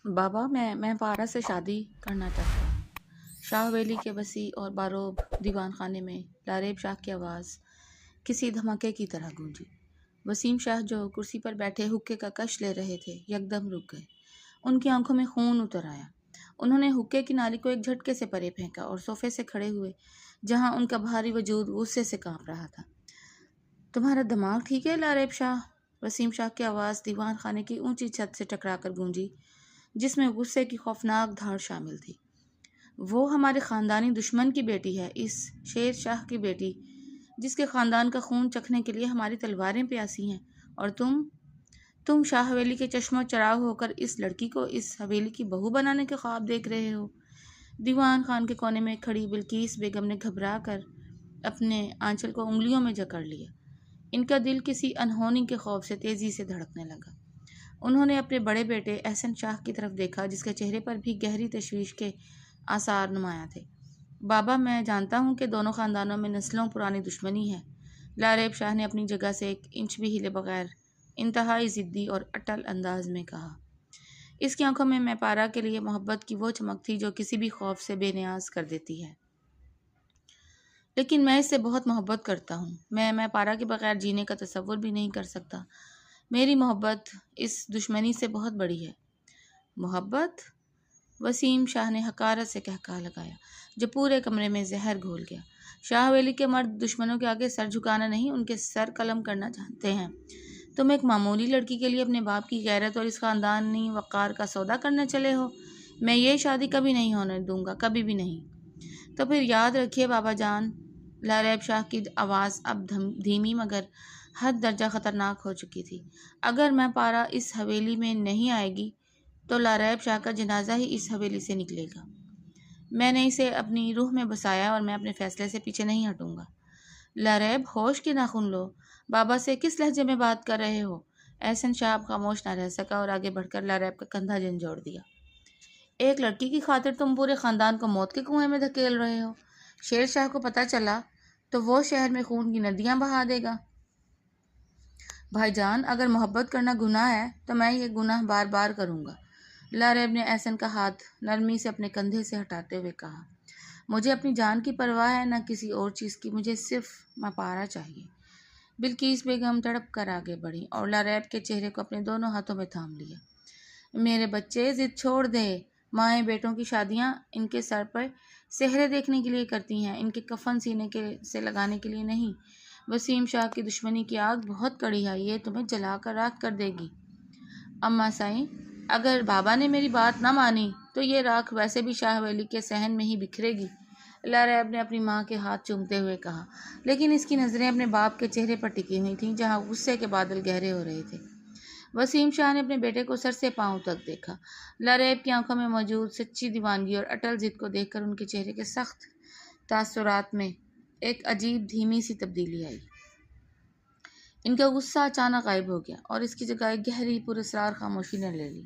بابا میں پارا سے شادی کرنا چاہتا ہوں۔ شاہ ویلی کے وسیع اور باروب دیوان خانے میں لاریب شاہ کی آواز کسی دھماکے کی طرح گونجی۔ وسیم شاہ جو کرسی پر بیٹھے حقے کا کش لے رہے تھے یکدم رک گئے۔ ان کی آنکھوں میں خون اتر آیا۔ انہوں نے حقے کی نالی کو ایک جھٹکے سے پرے پھینکا اور صوفے سے کھڑے ہوئے جہاں ان کا بھاری وجود غصے سے کانپ رہا تھا۔ تمہارا دماغ ٹھیک ہے لاریب شاہ؟ وسیم شاہ کی آواز دیوان خانے کی اونچی چھت سے ٹکرا کر گونجی جس میں غصے کی خوفناک دھاڑ شامل تھی۔ وہ ہمارے خاندانی دشمن کی بیٹی ہے، اس شیر شاہ کی بیٹی جس کے خاندان کا خون چکھنے کے لیے ہماری تلواریں پیاسی ہیں، اور تم شاہ حویلی کے چشم و چراغ ہو کر اس لڑکی کو اس حویلی کی بہو بنانے کے خواب دیکھ رہے ہو۔ دیوان خان کے کونے میں کھڑی بلقیس بیگم نے گھبرا کر اپنے آنچل کو انگلیوں میں جکڑ لیا۔ ان کا دل کسی انہونی کے خوف سے تیزی سے دھڑکنے لگا۔ انہوں نے اپنے بڑے بیٹے احسن شاہ کی طرف دیکھا جس کے چہرے پر بھی گہری تشویش کے آثار نمایاں تھے۔ بابا، میں جانتا ہوں کہ دونوں خاندانوں میں نسلوں پرانی دشمنی ہے، لاریب شاہ نے اپنی جگہ سے ایک انچ بھی ہلے بغیر انتہائی ضدی اور اٹل انداز میں کہا۔ اس کی آنکھوں میں پارا کے لیے محبت کی وہ چمک تھی جو کسی بھی خوف سے بے نیاز کر دیتی ہے۔ لیکن میں اس سے بہت محبت کرتا ہوں۔ میں پارا کے بغیر جینے کا تصور بھی نہیں کر سکتا۔ میری محبت اس دشمنی سے بہت بڑی ہے۔ محبت؟ وسیم شاہ نے حقارت سے قہقہہ لگایا جو پورے کمرے میں زہر گھول گیا۔ شاہ ویلی کے مرد دشمنوں کے آگے سر جھکانا نہیں، ان کے سر قلم کرنا جانتے ہیں۔ تم ایک معمولی لڑکی کے لیے اپنے باپ کی غیرت اور اس خاندانی وقار کا سودا کرنے چلے ہو؟ میں یہ شادی کبھی نہیں ہونے دوں گا، کبھی بھی نہیں۔ تو پھر یاد رکھیے بابا جان، لاریب شاہ کی آواز اب دھیمی مگر حد درجہ خطرناک ہو چکی تھی، اگر میں پارا اس حویلی میں نہیں آئے گی تو لاریب شاہ کا جنازہ ہی اس حویلی سے نکلے گا۔ میں نے اسے اپنی روح میں بسایا اور میں اپنے فیصلے سے پیچھے نہیں ہٹوں گا۔ لاریب، ہوش کی ناخن لو، بابا سے کس لہجے میں بات کر رہے ہو؟ احسن شاہ اب خاموش نہ رہ سکا اور آگے بڑھ کر لاریب کا کندھا جھنجھوڑ دیا۔ ایک لڑکی کی خاطر تم پورے خاندان کو موت کے کنویں میں دھکیل رہے ہو۔ شیر شاہ کو پتہ چلا تو وہ شہر میں خون کی ندیاں بہا دے گا۔ بھائی جان، اگر محبت کرنا گناہ ہے تو میں یہ گناہ بار بار کروں گا۔ لاریب نے احسن کا ہاتھ نرمی سے اپنے کندھے سے ہٹاتے ہوئے کہا۔ مجھے اپنی جان کی پرواہ ہے، نہ کسی اور چیز کی، مجھے صرف مپارا چاہیے۔ بلقیس بیگم تڑپ کر آگے بڑھی اور لاریب کے چہرے کو اپنے دونوں ہاتھوں میں تھام لیا۔ میرے بچے، ضد چھوڑ دے۔ مائیں بیٹوں کی شادیاں ان کے سر پر سہرے دیکھنے کے لیے کرتی ہیں، ان کے کفن سینے سے لگانے کے لیے نہیں۔ وسیم شاہ کی دشمنی کی آگ بہت کڑی ہے، یہ تمہیں جلا کر راکھ کر دے گی۔ اماں سائیں، اگر بابا نے میری بات نہ مانی تو یہ راکھ ویسے بھی شاہ ویلی کے صحن میں ہی بکھرے گی، لاریب نے اپنی ماں کے ہاتھ چومتے ہوئے کہا، لیکن اس کی نظریں اپنے باپ کے چہرے پر ٹکی ہوئی تھیں جہاں غصے کے بادل گہرے ہو رہے تھے۔ وسیم شاہ نے اپنے بیٹے کو سر سے پاؤں تک دیکھا۔ لاریب کی آنکھوں میں موجود سچی دیوانگی اور اٹل ضد کو دیکھ کر ان کے چہرے کے سخت تاثرات میں ایک عجیب دھیمی سی تبدیلی آئی۔ ان کا غصہ اچانک غائب ہو گیا اور اس کی جگہ ایک گہری پراسرار خاموشی نے لے لی۔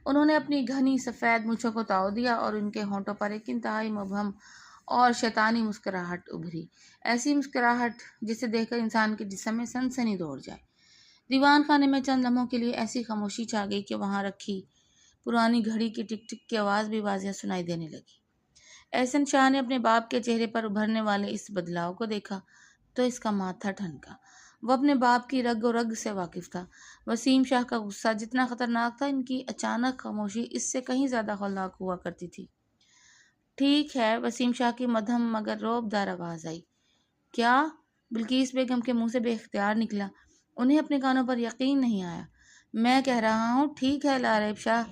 انہوں نے اپنی گھنی سفید مونچھوں کو تاؤ دیا اور ان کے ہونٹوں پر ایک انتہائی مبہم اور شیطانی مسکراہٹ ابھری، ایسی مسکراہٹ جسے دیکھ کر انسان کے جسم میں سنسنی دوڑ جائے۔ دیوان خانے میں چند لمحوں کے لیے ایسی خاموشی چھا گئی کہ وہاں رکھی پرانی گھڑی کی ٹک ٹک کی آواز بھی واضح سنائی دینے لگی۔ احسن شاہ نے اپنے باپ کے چہرے پر ابھرنے والے اس بدلاؤ کو دیکھا تو اس کا ماتھا ٹھنکا۔ وہ اپنے باپ کی رگ و رگ سے واقف تھا۔ وسیم شاہ کا غصہ جتنا خطرناک تھا، ان کی اچانک خاموشی اس سے کہیں زیادہ ہولناک ہوا کرتی تھی۔ ٹھیک ہے، وسیم شاہ کی مدھم مگر روب دار آواز آئی۔ کیا؟ بلقیس بیگم کے منہ سے بے اختیار نکلا۔ انہیں اپنے کانوں پر یقین نہیں آیا۔ میں کہہ رہا ہوں ٹھیک ہے لاریب شاہ۔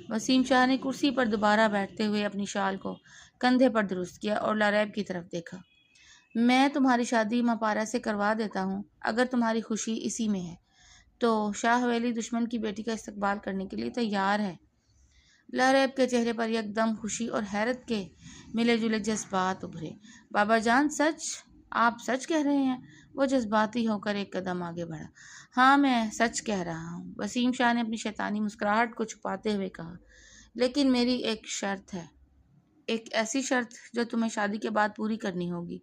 وسیم شاہ نے کرسی پر دوبارہ بیٹھتے ہوئے اپنی شال کو کندھے پر درست کیا اور لاریب کی طرف دیکھا۔ میں تمہاری شادی مپارا سے کروا دیتا ہوں اگر تمہاری خوشی اسی میں ہے تو شاہ ویلی دشمن کی بیٹی کا استقبال کرنے کے لیے تیار ہے۔ لاریب کے چہرے پر یکدم خوشی اور حیرت کے ملے جلے جذبات ابھرے۔ بابا جان، سچ؟ آپ سچ کہہ رہے ہیں؟ وہ جذباتی ہو کر ایک قدم آگے بڑھا۔ ہاں، میں سچ کہہ رہا ہوں، وسیم شاہ نے اپنی شیطانی مسکراہٹ کو چھپاتے ہوئے کہا، لیکن میری ایک شرط ہے، ایک ایسی شرط جو تمہیں شادی کے بعد پوری کرنی ہوگی۔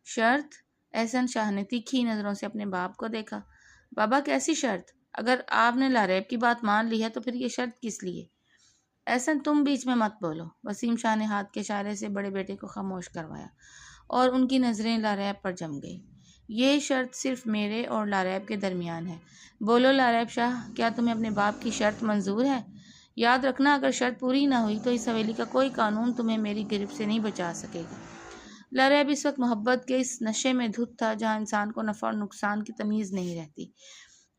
شرط؟ احسن شاہ نے تیکھی نظروں سے اپنے باپ کو دیکھا۔ بابا، کیسی شرط؟ اگر آپ نے لاریب کی بات مان لی ہے تو پھر یہ شرط کس لیے؟ احسن تم بیچ میں مت بولو، وسیم شاہ نے ہاتھ کے اشارے سے بڑے بیٹے کو خاموش کروایا اور ان کی نظریں لاریب پر جم گئیں۔ یہ شرط صرف میرے اور لاریب کے درمیان ہے۔ بولو لاریب شاہ، کیا تمہیں اپنے باپ کی شرط منظور ہے؟ یاد رکھنا، اگر شرط پوری نہ ہوئی تو اس حویلی کا کوئی قانون تمہیں میری گرفت سے نہیں بچا سکے گا۔ لاریب اس وقت محبت کے اس نشے میں دھت تھا جہاں انسان کو نفع اور نقصان کی تمیز نہیں رہتی۔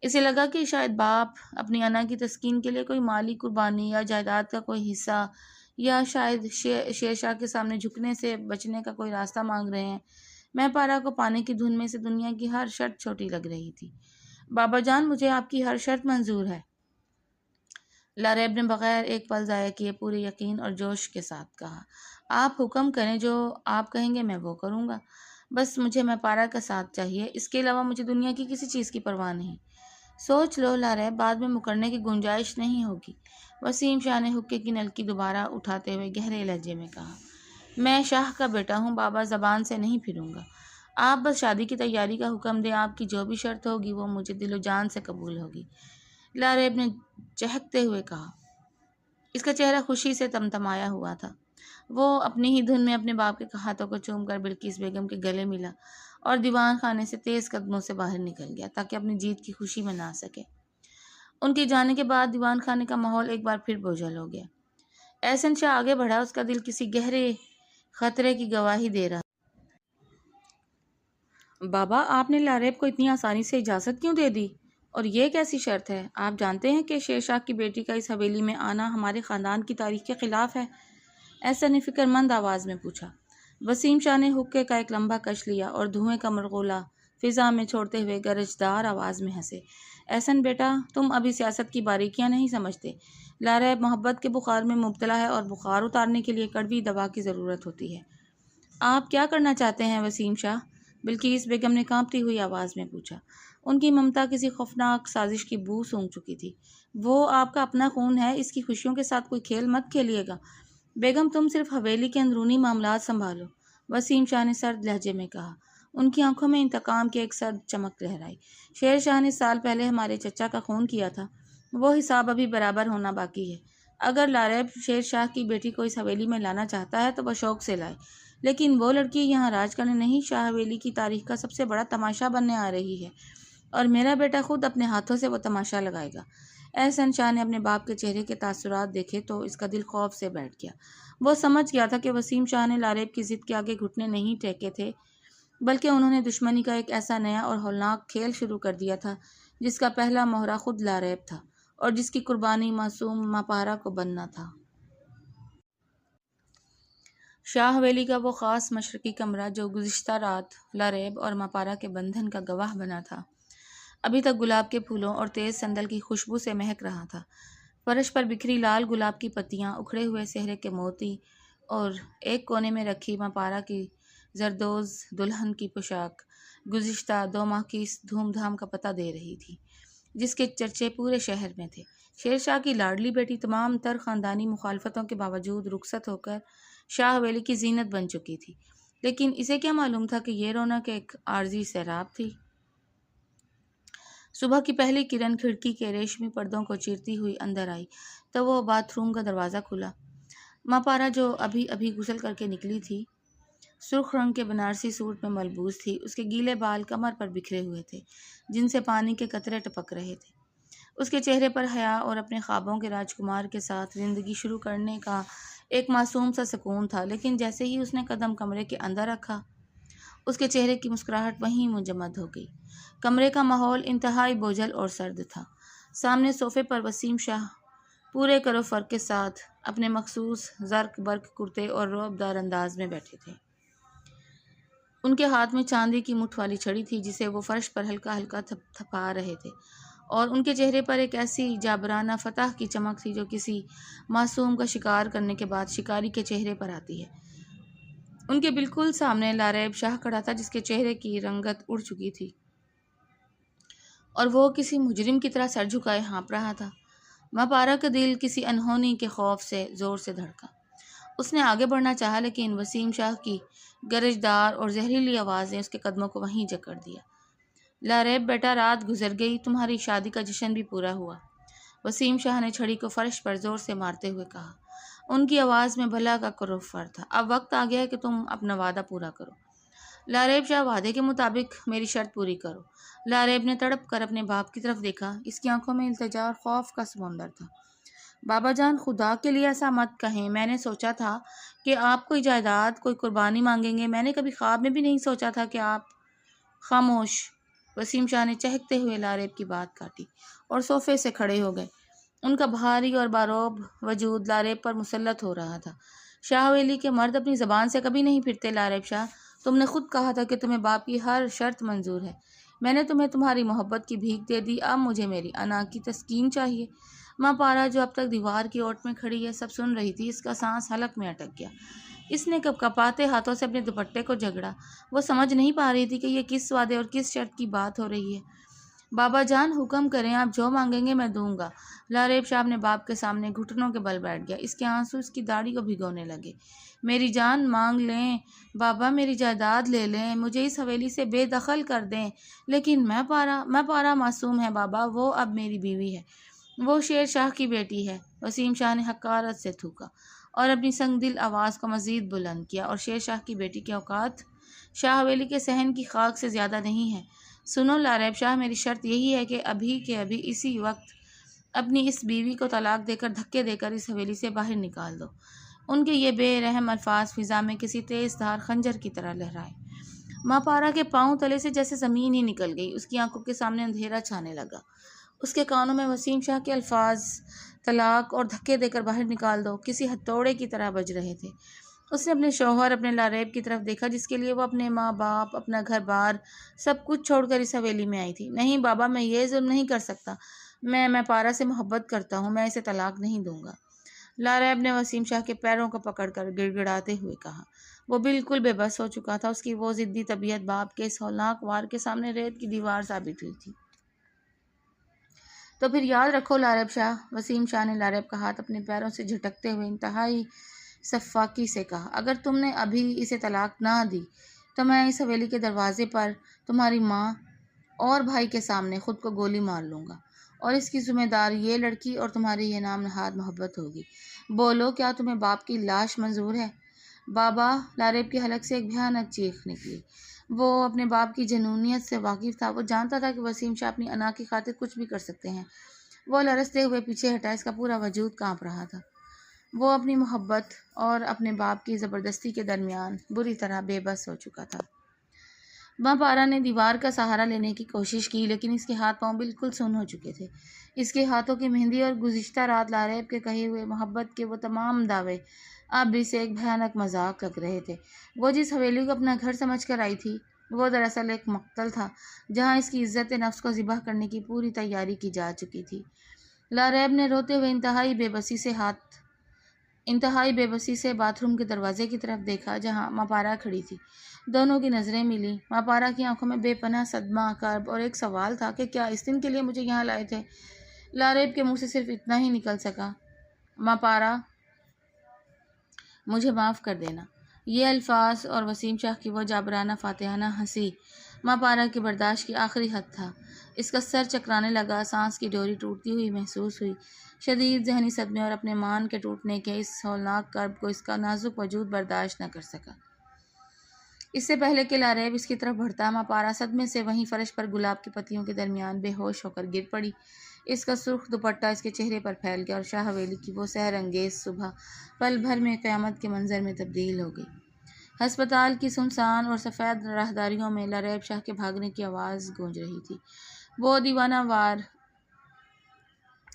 اسے لگا کہ شاید باپ اپنی انا کی تسکین کے لیے کوئی مالی قربانی یا جائیداد کا کوئی حصہ، یا شاید شیر شاہ کے سامنے جھکنے سے بچنے کا کوئی راستہ مانگ رہے ہیں۔ میں پارا کو پانے کی دھن میں سے دنیا کی ہر شرط چھوٹی لگ رہی تھی۔ بابا جان، مجھے آپ کی ہر شرط منظور ہے، لاریب نے بغیر ایک پل ضائع کیے پورے یقین اور جوش کے ساتھ کہا۔ آپ حکم کریں، جو آپ کہیں گے میں وہ کروں گا۔ بس مجھے میں پارا کا ساتھ چاہیے، اس کے علاوہ مجھے دنیا کی کسی چیز کی پرواہ نہیں۔ سوچ لو لاریب، بعد میں مکرنے کی گنجائش نہیں ہوگی۔ وسیم شاہ نے حقے کی نلکی دوبارہ اٹھاتے ہوئے گہرے لہجے میں کہا۔ میں شاہ کا بیٹا ہوں بابا، زبان سے نہیں پھروں گا۔ آپ بس شادی کی تیاری کا حکم دیں، آپ کی جو بھی شرط ہوگی وہ مجھے دل و جان سے قبول ہوگی، لاریب نے چہکتے ہوئے کہا۔ اس کا چہرہ خوشی سے تمتمایا ہوا تھا۔ وہ اپنی ہی دھن میں اپنے باپ کے ہاتھوں کو چوم کر بلقیس بیگم کے گلے ملا اور دیوان خانے سے تیز قدموں سے باہر نکل گیا تاکہ اپنی جیت کی خوشی منا سکے۔ ان کے جانے کے بعد دیوان خانے کا ماحول ایک بار پھر بوجھل ہو گیا۔ احسن شاہ آگے بڑھا، اس کا دل کسی گہرے خطرے کی گواہی دے رہا۔ بابا، آپ نے لاریب کو اتنی آسانی سے اجازت کیوں دے دی؟ اور یہ کیسی شرط ہے؟ آپ جانتے ہیں کہ شیر شاہ کی بیٹی کا اس حویلی میں آنا ہمارے خاندان کی تاریخ کے خلاف ہے، احسن نے فکر مند آواز میں پوچھا۔ وسیم شاہ نے حقے کا ایک لمبا کش لیا اور دھوئیں کا مرغولا فضا میں چھوڑتے ہوئے گرجدار آواز میں ہنسے۔ احسن بیٹا، تم ابھی سیاست کی باریکیاں نہیں سمجھتے۔ لاریب محبت کے بخار میں مبتلا ہے اور بخار اتارنے کے لیے کڑوی دوا کی ضرورت ہوتی ہے۔ آپ کیا کرنا چاہتے ہیں وسیم شاہ؟ بلقیس بیگم نے کانپتی ہوئی آواز میں پوچھا۔ ان کی ممتا کسی خوفناک سازش کی بو سونگھ چکی تھی۔ وہ آپ کا اپنا خون ہے، اس کی خوشیوں کے ساتھ کوئی کھیل مت کھیلیے گا۔ بیگم، تم صرف حویلی کے اندرونی معاملات سنبھالو، وسیم شاہ نے سرد لہجے میں کہا۔ ان کی آنکھوں میں انتقام کی ایک سرد چمک لہرائی۔ شیر شاہ نے سال پہلے ہمارے چچا کا خون کیا تھا، وہ حساب ابھی برابر ہونا باقی ہے۔ اگر لاریب شیر شاہ کی بیٹی کو اس حویلی میں لانا چاہتا ہے تو وہ شوق سے لائے، لیکن وہ لڑکی یہاں راج کرنے نہیں، شاہ حویلی کی تاریخ کا سب سے بڑا تماشا بننے آ رہی ہے، اور میرا بیٹا خود اپنے ہاتھوں سے وہ تماشا لگائے گا۔ احسن شاہ نے اپنے باپ کے چہرے کے تاثرات دیکھے تو اس کا دل خوف سے بیٹھ گیا۔ وہ سمجھ گیا تھا کہ وسیم شاہ نے لاریب کی ضد کے آگے گھٹنے نہیں ٹیکے تھے، بلکہ انہوں نے دشمنی کا ایک ایسا نیا اور ہولناک کھیل شروع کر دیا تھا جس کا پہلا مہرہ خود لاریب تھا اور جس کی قربانی معصوم ماپارا کو بننا تھا۔ شاہ حویلی کا وہ خاص مشرقی کمرہ جو گزشتہ رات لاریب اور ماپارا کے بندھن کا گواہ بنا تھا، ابھی تک گلاب کے پھولوں اور تیز سندل کی خوشبو سے مہک رہا تھا۔ فرش پر بکھری لال گلاب کی پتیاں، اکھڑے ہوئے سہرے کے موتی اور ایک کونے میں رکھی ماپارا کی زردوز دلہن کی پوشاک گزشتہ 2 ماہ کی اس دھوم دھام کا پتہ دے رہی تھی جس کے چرچے پورے شہر میں تھے۔ شیر شاہ کی لاڈلی بیٹی تمام تر خاندانی مخالفتوں کے باوجود رخصت ہو کر شاہ حویلی کی زینت بن چکی تھی، لیکن اسے کیا معلوم تھا کہ یہ رونق ایک عارضی سیراب تھی۔ صبح کی پہلی کرن کھڑکی کے ریشمی پردوں کو چیرتی ہوئی اندر آئی تو وہ باتھ روم کا دروازہ کھلا۔ ماپارا جو ابھی ابھی غسل کر کے نکلی تھی، سرخ رنگ کے بنارسی سوٹ میں ملبوس تھی۔ اس کے گیلے بال کمر پر بکھرے ہوئے تھے جن سے پانی کے قطرے ٹپک رہے تھے۔ اس کے چہرے پر حیا اور اپنے خوابوں کے راجکمار کے ساتھ زندگی شروع کرنے کا ایک معصوم سا سکون تھا، لیکن جیسے ہی اس نے قدم کمرے کے اندر رکھا، اس کے چہرے کی مسکراہٹ وہیں منجمد ہو گئی۔ کمرے کا ماحول انتہائی بوجھل اور سرد تھا۔ سامنے صوفے پر وسیم شاہ پورے کر و فر کے ساتھ اپنے مخصوص زرق برق کرتے اور رعب دار انداز میں بیٹھے تھے۔ ان کے ہاتھ میں چاندی کی مٹھ والی چھڑی تھی جسے وہ فرش پر ہلکا ہلکا تھپا رہے تھے، اور ان کے چہرے پر ایک ایسی جابرانہ فتح کی چمک تھی جو کسی معصوم کا شکار کرنے کے بعد شکاری کے چہرے پر آتی ہے۔ ان کے بالکل سامنے لاریب شاہ کھڑا تھا جس کے چہرے کی رنگت اڑ چکی تھی اور وہ کسی مجرم کی طرح سر جھکائے ہانپ رہا تھا۔ ماپارا کا دل کسی انہونی کے خوف سے زور سے دھڑکا۔ اس نے آگے بڑھنا چاہا لیکن وسیم شاہ کی گرجدار اور زہریلی آواز نے اس کے قدموں کو وہیں جکڑ دیا۔ لاریب بیٹا، رات گزر گئی، تمہاری شادی کا جشن بھی پورا ہوا۔ وسیم شاہ نے چھڑی کو فرش پر زور سے مارتے ہوئے کہا۔ ان کی آواز میں بھلا کا کروفر تھا۔ اب وقت آ گیا ہے کہ تم اپنا وعدہ پورا کرو۔ لاریب شاہ، وعدے کے مطابق میری شرط پوری کرو۔ لاریب نے تڑپ کر اپنے باپ کی طرف دیکھا۔ اس کی آنکھوں میں التجا اور خوف کا سمندر تھا۔ بابا جان، خدا کے لیے ایسا مت کہیں۔ میں نے سوچا تھا کہ آپ کوئی جائیداد، کوئی قربانی مانگیں گے۔ میں نے کبھی خواب میں بھی نہیں سوچا تھا کہ آپ… خاموش! وسیم شاہ نے چہکتے ہوئے لاریب کی بات کاٹی اور صوفے سے کھڑے ہو گئے۔ ان کا بھاری اور باروب وجود لاریب پر مسلط ہو رہا تھا۔ شاہ ویلی کے مرد اپنی زبان سے کبھی نہیں پھرتے لاریب شاہ۔ تم نے خود کہا تھا کہ تمہیں باپ کی ہر شرط منظور ہے۔ میں نے تمہیں تمہاری محبت کی بھیک دے دی، اب مجھے میری انا کی تسکین چاہیے۔ ماں پارا، جو اب تک دیوار کی اوٹ میں کھڑی ہے، سب سن رہی تھی۔ اس کا سانس حلق میں اٹک گیا۔ اس نے کپاتے ہاتھوں سے اپنے دوپٹے کو جھگڑا۔ وہ سمجھ نہیں پا رہی تھی کہ یہ کس وعدے اور کس شرط کی بات ہو رہی ہے۔ بابا جان، حکم کریں، آپ جو مانگیں گے میں دوں گا۔ لاریب شاہ اپنے باپ کے سامنے گھٹنوں کے بل بیٹھ گیا۔ اس کے آنسو اس کی داڑھی کو بھگونے لگے۔ میری جان مانگ لیں بابا، میری جائیداد لے لیں، مجھے اس حویلی سے بے دخل کر دیں، لیکن میں پارا معصوم ہے بابا، وہ اب میری بیوی ہے، وہ شیر شاہ کی بیٹی ہے۔ وسیم شاہ نے حقارت سے تھوکا اور اپنی سنگ دل آواز کو مزید بلند کیا۔ اور شیر شاہ کی بیٹی کے اوقات شاہ حویلی کے صحن کی خاک سے زیادہ نہیں ہے۔ سنو لاریب شاہ، میری شرط یہی ہے کہ ابھی کے ابھی اسی وقت اپنی اس بیوی کو طلاق دے کر، دھکے دے کر اس حویلی سے باہر نکال دو۔ ان کے یہ بے رحم الفاظ فضا میں کسی تیز دھار خنجر کی طرح لہرائے۔ ماں پارا کے پاؤں تلے سے جیسے زمین ہی نکل گئی۔ اس کی آنکھوں کے سامنے اندھیرا چھانے لگا۔ اس کے کانوں میں وسیم شاہ کے الفاظ طلاق اور دھکے دے کر باہر نکال دو کسی ہتھوڑے کی طرح بج رہے تھے۔ اس نے اپنے شوہر، اپنے لاریب کی طرف دیکھا، جس کے لیے وہ اپنے ماں باپ، اپنا گھر بار سب کچھ چھوڑ کر اس حویلی میں آئی تھی۔ نہیں بابا، میں یہ ظلم نہیں کر سکتا۔ میں پارا سے محبت کرتا ہوں، میں اسے طلاق نہیں دوں گا۔ لاریب نے وسیم شاہ کے پیروں کو پکڑ کر گڑ گڑاتے ہوئے کہا۔ وہ بالکل بے بس ہو چکا تھا۔ اس کی وہ ضدی طبیعت باپ کے اس ہولناک وار کے سامنے ریت کی دیوار ثابت ہوئی تھی۔ تو پھر یاد رکھو لاریب شاہ، وسیم شاہ نے لاریب کا ہاتھ اپنے پیروں سے جھٹکتے ہوئے انتہائی سفاکی سے کہا، اگر تم نے ابھی اسے طلاق نہ دی تو میں اس حویلی کے دروازے پر تمہاری ماں اور بھائی کے سامنے خود کو گولی مار لوں گا، اور اس کی ذمہ دار یہ لڑکی اور تمہاری یہ نام نہاد محبت ہوگی۔ بولو، کیا تمہیں باپ کی لاش منظور ہے؟ بابا! لاریب کی حلق سے ایک بھیانک چیخ نکلی۔ وہ اپنے باپ کی جنونیت سے واقف تھا۔ وہ جانتا تھا کہ وسیم شاہ اپنی انا کی خاطر کچھ بھی کر سکتے ہیں۔ وہ لرزتے ہوئے پیچھے ہٹا۔ اس کا پورا وجود کانپ رہا تھا۔ وہ اپنی محبت اور اپنے باپ کی زبردستی کے درمیان بری طرح بے بس ہو چکا تھا۔ ماں پارا نے دیوار کا سہارا لینے کی کوشش کی، لیکن اس کے ہاتھ پاؤں بالکل سن ہو چکے تھے۔ اس کے ہاتھوں کی مہندی اور گزشتہ رات لاریب کے کہے ہوئے محبت کے وہ تمام دعوے اب بھی سے ایک بھیانک مذاق لگ رہے تھے۔ وہ جس حویلی کو اپنا گھر سمجھ کر آئی تھی، وہ دراصل ایک مقتل تھا، جہاں اس کی عزت نفس کو ذبح کرنے کی پوری تیاری کی جا چکی تھی۔ لاریب نے روتے ہوئے انتہائی بے بسی سے باتھ روم کے دروازے کی طرف دیکھا، جہاں ماں پارا کھڑی تھی۔ دونوں کی نظریں ملیں۔ ماں پارا کی آنکھوں میں بے پناہ صدمہ، کرب اور ایک سوال تھا کہ کیا اس دن کے لیے مجھے یہاں لائے تھے؟ لاریب کے منہ سے صرف اتنا ہی نکل سکا، ماں پارا، مجھے معاف کر دینا۔ یہ الفاظ اور وسیم شاہ کی وہ جابرانہ فاتحانہ ہنسی ماں پارا کی برداشت کی آخری حد تھا۔ اس کا سر چکرانے لگا، سانس کی ڈوری ٹوٹتی ہوئی محسوس ہوئی۔ شدید ذہنی صدمے اور اپنے مان کے ٹوٹنے کے اس ہولناک کرب کو اس کا نازک وجود برداشت نہ کر سکا۔ اس سے پہلے کہ لاریب اس کی طرف بڑھتا، ماں پارا صدمے سے وہیں فرش پر گلاب کی پتیوں کے درمیان بے ہوش ہو کر گر پڑی۔ اس کا سرخ دوپٹہ اس کے چہرے پر پھیل گیا اور شاہ حویلی کی وہ سحر انگیز صبح پل بھر میں قیامت کے منظر میں تبدیل ہو گئی۔ ہسپتال کی سنسان اور سفید راہداریوں میں لاریب شاہ کے بھاگنے کی آواز گونج رہی تھی۔ وہ دیوانہ وار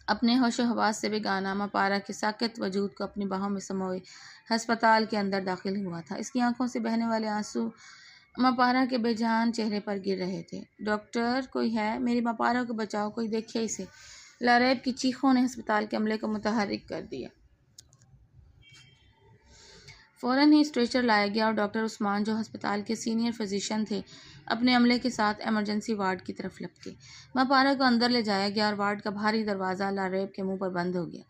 اپنے ہوش و حواس سے بیگانہ ماں پارا کے ساکت وجود کو اپنی باہوں میں سموئے ہسپتال کے اندر داخل ہوا تھا۔ اس کی آنکھوں سے بہنے والے آنسو ماں پارا کے بے جان چہرے پر گر رہے تھے۔ ڈاکٹر، کوئی ہے؟ میری ماں پارا کو بچاؤ، کوئی دیکھے اسے۔ لاریب کی چیخوں نے ہسپتال کے عملے کو متحرک کر دیا۔ فوراً ہی اسٹریچر لایا گیا اور ڈاکٹر عثمان، جو ہسپتال کے سینئر فزیشین تھے، اپنے عملے کے ساتھ ایمرجنسی وارڈ کی طرف لپکے۔ ماں پارا کو اندر لے جایا گیا اور وارڈ کا بھاری دروازہ لاریب کے منہ پر بند ہو گیا۔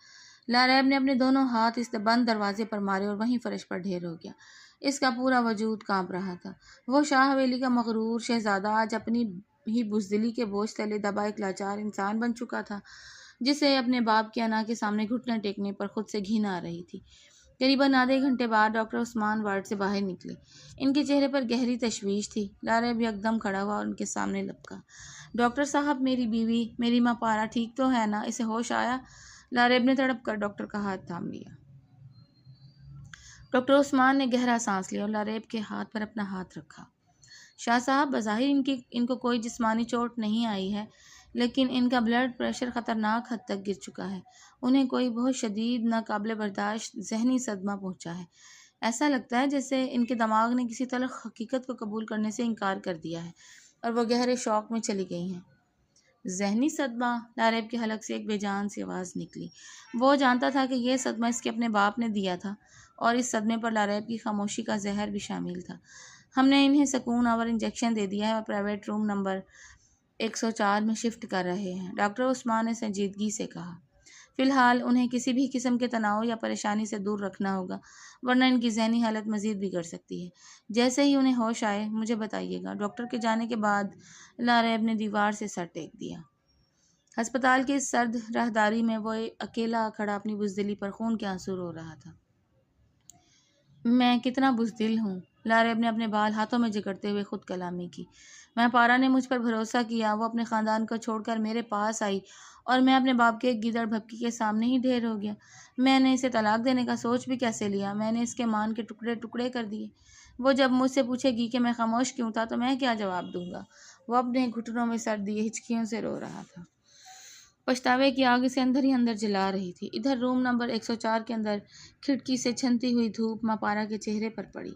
لاریب نے اپنے دونوں ہاتھ اس بند دروازے پر مارے اور وہیں فرش پر ڈھیر ہو گیا۔ اس کا پورا وجود کانپ رہا تھا۔ وہ شاہ حویلی کا مغرور شہزادہ آج اپنی ہی بزدلی کے بوجھ تلے دبا ایک لاچار انسان بن چکا تھا۔ جسے اپنے باپ کے انا کے سامنے گھٹنے ٹیکنے پر خود سے گھن آ رہی تھی۔ قریباً آدھے گھنٹے بعد ڈاکٹر عثمان وارڈ سے باہر نکلے۔ ان کے چہرے پر گہری تشویش تھی۔ لارب یکدم کھڑا ہوا اور ان کے سامنے لپکا۔ ڈاکٹر صاحب، میری بیوی، میری ماں پارا ٹھیک تو ہے نا؟ اسے ہوش آیا؟ لارب نے تڑپ کر ڈاکٹر کا ہاتھ تھام لیا۔ ڈاکٹر عثمان نے گہرا سانس لیا اور لارب کے ہاتھ پر اپنا ہاتھ رکھا۔ شاہ صاحب، بظاہر ان کو کوئی جسمانی چوٹ نہیں آئی ہے، لیکن ان کا بلڈ پریشر خطرناک حد تک گر چکا ہے۔ انہیں کوئی بہت شدید، ناقابل برداشت ذہنی صدمہ پہنچا ہے۔ ایسا لگتا ہے جیسے ان کے دماغ نے کسی تلخ حقیقت کو قبول کرنے سے انکار کر دیا ہے اور وہ گہرے شوق میں چلی گئی ہیں۔ ذہنی صدمہ؟ لارب کے حلق سے ایک بے جان سی آواز نکلی۔ وہ جانتا تھا کہ یہ صدمہ اس کے اپنے باپ نے دیا تھا، اور اس صدمے پر لارب کی خاموشی کا زہر بھی شامل تھا۔ ہم نے انہیں سکون آور انجیکشن دے دیا ہے اور پرائیویٹ روم نمبر 104 میں شفٹ کر رہے ہیں، ڈاکٹر عثمان نے سنجیدگی سے کہا۔ فی الحال انہیں کسی بھی قسم کے تناؤ یا پریشانی سے دور رکھنا ہوگا، ورنہ ان کی ذہنی حالت مزید بگڑ سکتی ہے۔ جیسے ہی انہیں ہوش آئے مجھے بتائیے گا۔ ڈاکٹر کے جانے کے بعد لارب نے دیوار سے سر ٹیک دیا۔ ہسپتال کی اس سرد راہداری میں وہ اکیلا کھڑا اپنی بزدلی پر خون کے آنسو رو رہا تھا۔ میں کتنا بزدل ہوں، لارب نے اپنے بال ہاتھوں میں جکڑتے ہوئے خود کلامی کی۔ ماں پارا نے مجھ پر بھروسہ کیا، وہ اپنے خاندان کو چھوڑ کر میرے پاس آئی اور میں اپنے باپ کے ایک گیدڑ بھپکی کے سامنے ہی ڈھیر ہو گیا۔ میں نے اسے طلاق دینے کا سوچ بھی کیسے لیا؟ میں نے اس کے مان کے ٹکڑے ٹکڑے کر دیے۔ وہ جب مجھ سے پوچھے گی کہ میں خاموش کیوں تھا تو میں کیا جواب دوں گا؟ وہ اپنے گھٹنوں میں سر دیے ہچکیوں سے رو رہا تھا۔ پچھتاوے کی آگ اسے اندر ہی اندر جلا رہی تھی۔ ادھر روم نمبر 104 کے اندر کھڑکی سے چھنتی ہوئی دھوپ ماں پارا کے چہرے پر پڑی۔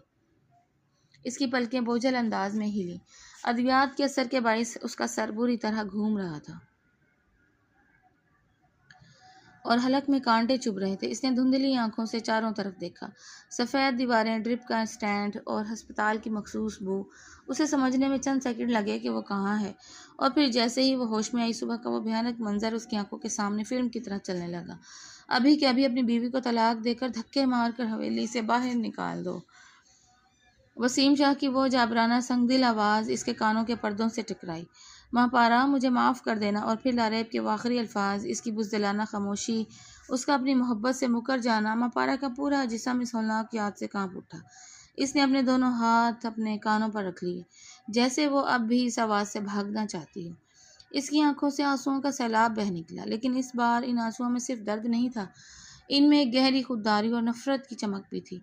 اس کی پلکیں بوجھل انداز میں ہلیں۔ ادویات کے اثر کے باعث اس کا سر بری طرح گھوم رہا تھا اور حلق میں کانٹے چبھ رہے تھے۔ اس نے دھندلی آنکھوں سے چاروں طرف دیکھا۔ سفید دیواریں، ڈرپ کا اسٹینڈ اور ہسپتال کی مخصوص بو۔ اسے سمجھنے میں چند سیکنڈ لگے کہ وہ کہاں ہے، اور پھر جیسے ہی وہ ہوش میں آئی صبح کا وہ بھیانک منظر اس کی آنکھوں کے سامنے فلم کی طرح چلنے لگا۔ ابھی کہ ابھی اپنی بیوی کو طلاق دے کر دھکے مار کر حویلی سے باہر نکال دو۔ وسیم شاہ کی وہ جابرانہ سنگ دل آواز اس کے کانوں کے پردوں سے ٹکرائی۔ ماں پارا، مجھے معاف کر دینا۔ اور پھر لارب کے وہ آخری الفاظ، اس کی بزدلانہ خاموشی، اس کا اپنی محبت سے مکر جانا۔ ماں پارا کا پورا جسم اس ہولناک یاد سے کانپ اٹھا۔ اس نے اپنے دونوں ہاتھ اپنے کانوں پر رکھ لیے، جیسے وہ اب بھی اس آواز سے بھاگنا چاہتی ہو۔ اس کی آنکھوں سے آنسوؤں کا سیلاب بہہ نکلا، لیکن اس بار ان آنسوؤں میں صرف درد نہیں تھا، ان میں ایک گہری خودداری اور نفرت کی چمک بھی تھی۔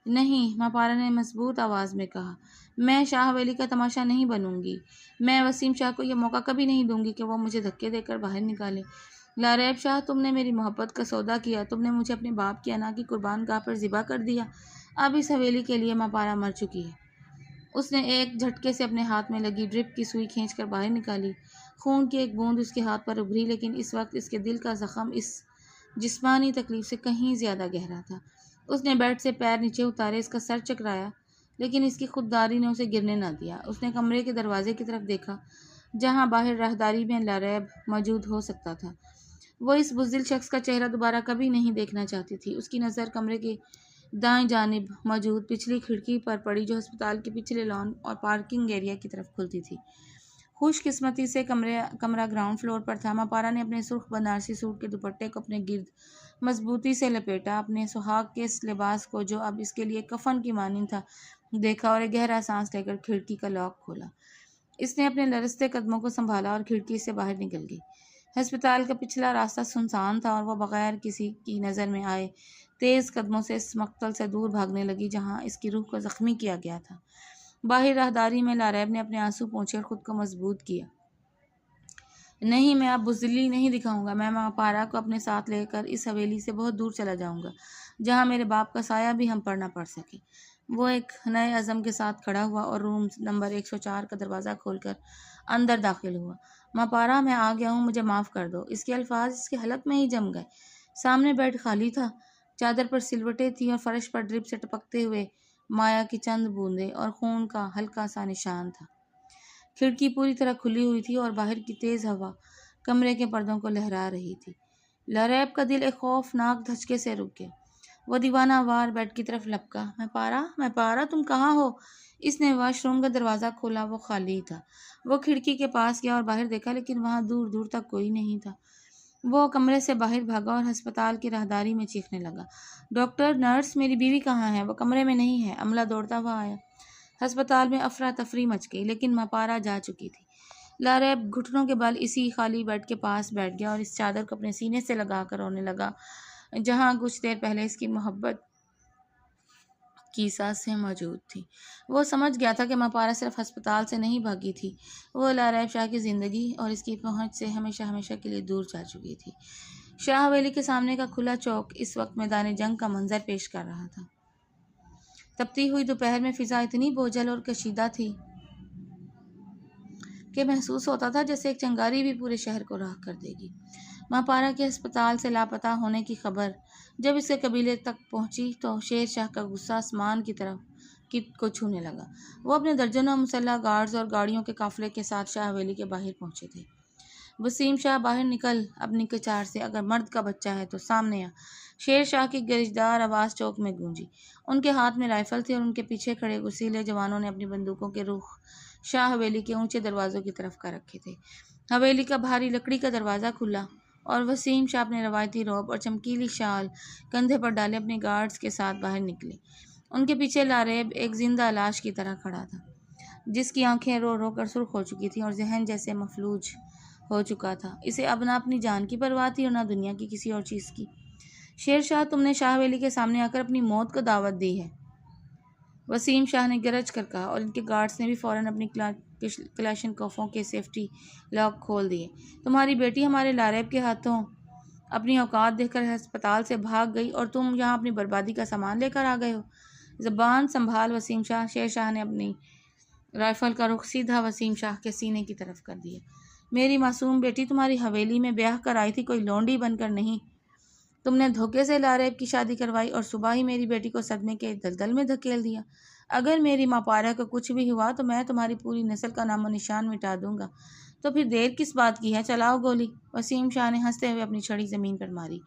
نہیں، ماں پارا نے مضبوط آواز میں کہا، میں شاہ حویلی کا تماشا نہیں بنوں گی۔ میں وسیم شاہ کو یہ موقع کبھی نہیں دوں گی کہ وہ مجھے دھکے دے کر باہر نکالے۔ لارب شاہ، تم نے میری محبت کا سودا کیا، تم نے مجھے اپنے باپ کی انا کی قربان گاہ پر ذبح کر دیا۔ اب اس حویلی کے لیے ماں پارا مر چکی ہے۔ اس نے ایک جھٹکے سے اپنے ہاتھ میں لگی ڈرپ کی سوئی کھینچ کر باہر نکالی۔ خون کی ایک بوند اس کے ہاتھ پر ابھری، لیکن اس وقت اس کے دل کا زخم اس جسمانی تکلیف سے کہیں زیادہ گہرا تھا۔ اس نے بیڈ سے پیر نیچے اتارے، اس کا سر چکرایا، لیکن اس کی خودداری نے اسے گرنے نہ دیا۔ اس نے کمرے کے دروازے کی طرف دیکھا، جہاں باہر راہداری میں لارب موجود ہو سکتا تھا۔ وہ اس بزدل شخص کا چہرہ دوبارہ کبھی نہیں دیکھنا چاہتی تھی۔ اس کی نظر کمرے کی دائیں جانب موجود پچھلی کھڑکی پر پڑی، جو ہسپتال کے پچھلے لان اور پارکنگ ایریا کی طرف کھلتی تھی۔ خوش قسمتی سے کمرہ گراؤنڈ فلور پر تھا۔ ماں پارا نے اپنے سرخ بنارسی سوٹ کے دوپٹے کو اپنے گرد مضبوطی سے لپیٹا، اپنے سہاگ کے اس لباس کو جو اب اس کے لیے کفن کی مانند تھا دیکھا، اور ایک گہرا سانس لے کر کھڑکی کا لاک کھولا۔ اس نے اپنے لرزتے قدموں کو سنبھالا اور کھڑکی سے باہر نکل گئی۔ ہسپتال کا پچھلا راستہ سنسان تھا، اور وہ بغیر کسی کی نظر میں آئے تیز قدموں سے اس مقتل سے دور بھاگنے لگی جہاں اس کی روح کو زخمی کیا گیا تھا۔ باہر راہداری میں لارب نے اپنے آنسو پوچھے اور خود کو مضبوط کیا۔ نہیں، میں اب بزدلی نہیں دکھاؤں گا۔ میں ماں پارا کو اپنے ساتھ لے کر اس حویلی سے بہت دور چلا جاؤں گا، جہاں میرے باپ کا سایہ بھی ہم پر نہ پڑ سکے۔ وہ ایک نئے عزم کے ساتھ کھڑا ہوا اور روم نمبر 104 کا دروازہ کھول کر اندر داخل ہوا۔ ماں پارا، میں آ گیا ہوں، مجھے معاف کر دو۔ اس کے الفاظ اس کے حلق میں ہی جم گئے۔ سامنے بیڈ خالی تھا، چادر پر سلوٹیں تھیں اور فرش پر ڈرپ سے ٹپکتے ہوئے مایا کی چند بوندیں اور خون کا ہلکا سا نشان تھا۔ کھڑکی پوری طرح کھلی ہوئی تھی اور باہر کی تیز ہوا کمرے کے پردوں کو لہرا رہی تھی۔ لارب کا دل ایک خوفناک دھچکے سے رک گیا۔ وہ دیوانہ وار بیڈ کی طرف لپکا۔ میں پارا، تم کہاں ہو؟ اس نے واش روم کا دروازہ کھولا، وہ خالی تھا۔ وہ کھڑکی کے پاس گیا اور باہر دیکھا، لیکن وہاں دور دور تک کوئی نہیں تھا۔ وہ کمرے سے باہر بھاگا اور ہسپتال کی راہداری میں چیخنے لگا، ڈاکٹر، نرس، میری بیوی کہاں ہے؟ وہ کمرے میں نہیں ہے۔ عملہ دوڑتا ہوا آیا۔ ہسپتال میں افراتفری مچ گئی، لیکن ماپارا جا چکی تھی۔ لاریب گھٹنوں کے بل اسی خالی بیڈ کے پاس بیٹھ گیا اور اس چادر کو اپنے سینے سے لگا کر رونے لگا جہاں کچھ دیر پہلے اس کی محبت کی سانسیں موجود تھی۔ وہ سمجھ گیا تھا کہ ماپارا صرف ہسپتال سے نہیں بھاگی تھی، وہ لاریب شاہ کی زندگی اور اس کی پہنچ سے ہمیشہ ہمیشہ کے لیے دور جا چکی تھی۔ شاہ حویلی کے سامنے کا کھلا چوک اس وقت میدان جنگ کا منظر پیش کر رہا تھا۔ تپتی ہوئی دوپہر میں فضا اتنی بوجھل اور کشیدہ تھی کہ محسوس ہوتا تھا جیسے ایک چنگاری بھی پورے شہر کو راکھ کر دے گی۔ ماپارا کے ہسپتال سے لاپتہ ہونے کی خبر جب اس کے قبیلے تک پہنچی تو شیر شاہ کا غصہ آسمان کی طرف کو چھونے لگا۔ وہ اپنے درجنوں مسلح گارڈز اور گاڑیوں کے قافلے کے ساتھ شاہ حویلی کے باہر پہنچے تھے۔ وسیم شاہ، باہر نکل اپنی کچار سے، اگر مرد کا بچہ ہے تو سامنے آ۔ شیر شاہ کی گرجدار آواز چوک میں گونجی۔ ان کے ہاتھ میں رائفل تھی اور ان کے پیچھے کھڑے غسیلے جوانوں نے اپنی بندوقوں کے رخ شاہ حویلی کے اونچے دروازوں کی طرف کر رکھے تھے۔ حویلی کا بھاری لکڑی کا دروازہ کھلا اور وسیم شاہ اپنے روایتی روب اور چمکیلی شال کندھے پر ڈالے اپنے گارڈز کے ساتھ باہر نکلے۔ ان کے پیچھے لاریب ایک زندہ لاش کی طرح کھڑا تھا، جس کی آنکھیں رو رو کر سرخ ہو چکی تھیں اور ذہن جیسے مفلوج ہو چکا تھا۔ اسے اب نہ اپنی جان کی پرواہ تھی اور نہ دنیا کی کسی اور چیز کی۔ شیر شاہ، تم نے شاہ حویلی کے سامنے آ کر اپنی موت کو دعوت دی ہے، وسیم شاہ نے گرج کر کہا، اور ان کے گارڈز نے بھی فوراً اپنی کلاشنکوفوں کے سیفٹی لاک کھول دیے۔ تمہاری بیٹی ہمارے لاریب کے ہاتھوں اپنی اوقات دیکھ کر ہسپتال سے بھاگ گئی اور تم یہاں اپنی بربادی کا سامان لے کر آ گئے ہو۔ زبان سنبھال وسیم شاہ۔ شیر شاہ نے اپنی رائفل کا رخ سیدھا وسیم شاہ کے سینے کی طرف کر دیا۔ میری معصوم بیٹی تمہاری حویلی میں بیاہ کر آئی تھی، کوئی لونڈی بن کر نہیں۔ تم نے دھوکے سے لاریب کی شادی کروائی اور صبح ہی میری بیٹی کو صدمے کے دلدل میں دھکیل دیا۔ اگر میری ماپارا کو کچھ بھی ہوا تو میں تمہاری پوری نسل کا نام و نشان مٹا دوں گا۔ تو پھر دیر کس بات کی ہے؟ چلاؤ گولی۔ وسیم شاہ نے ہنستے ہوئے اپنی چھڑی زمین پر ماری۔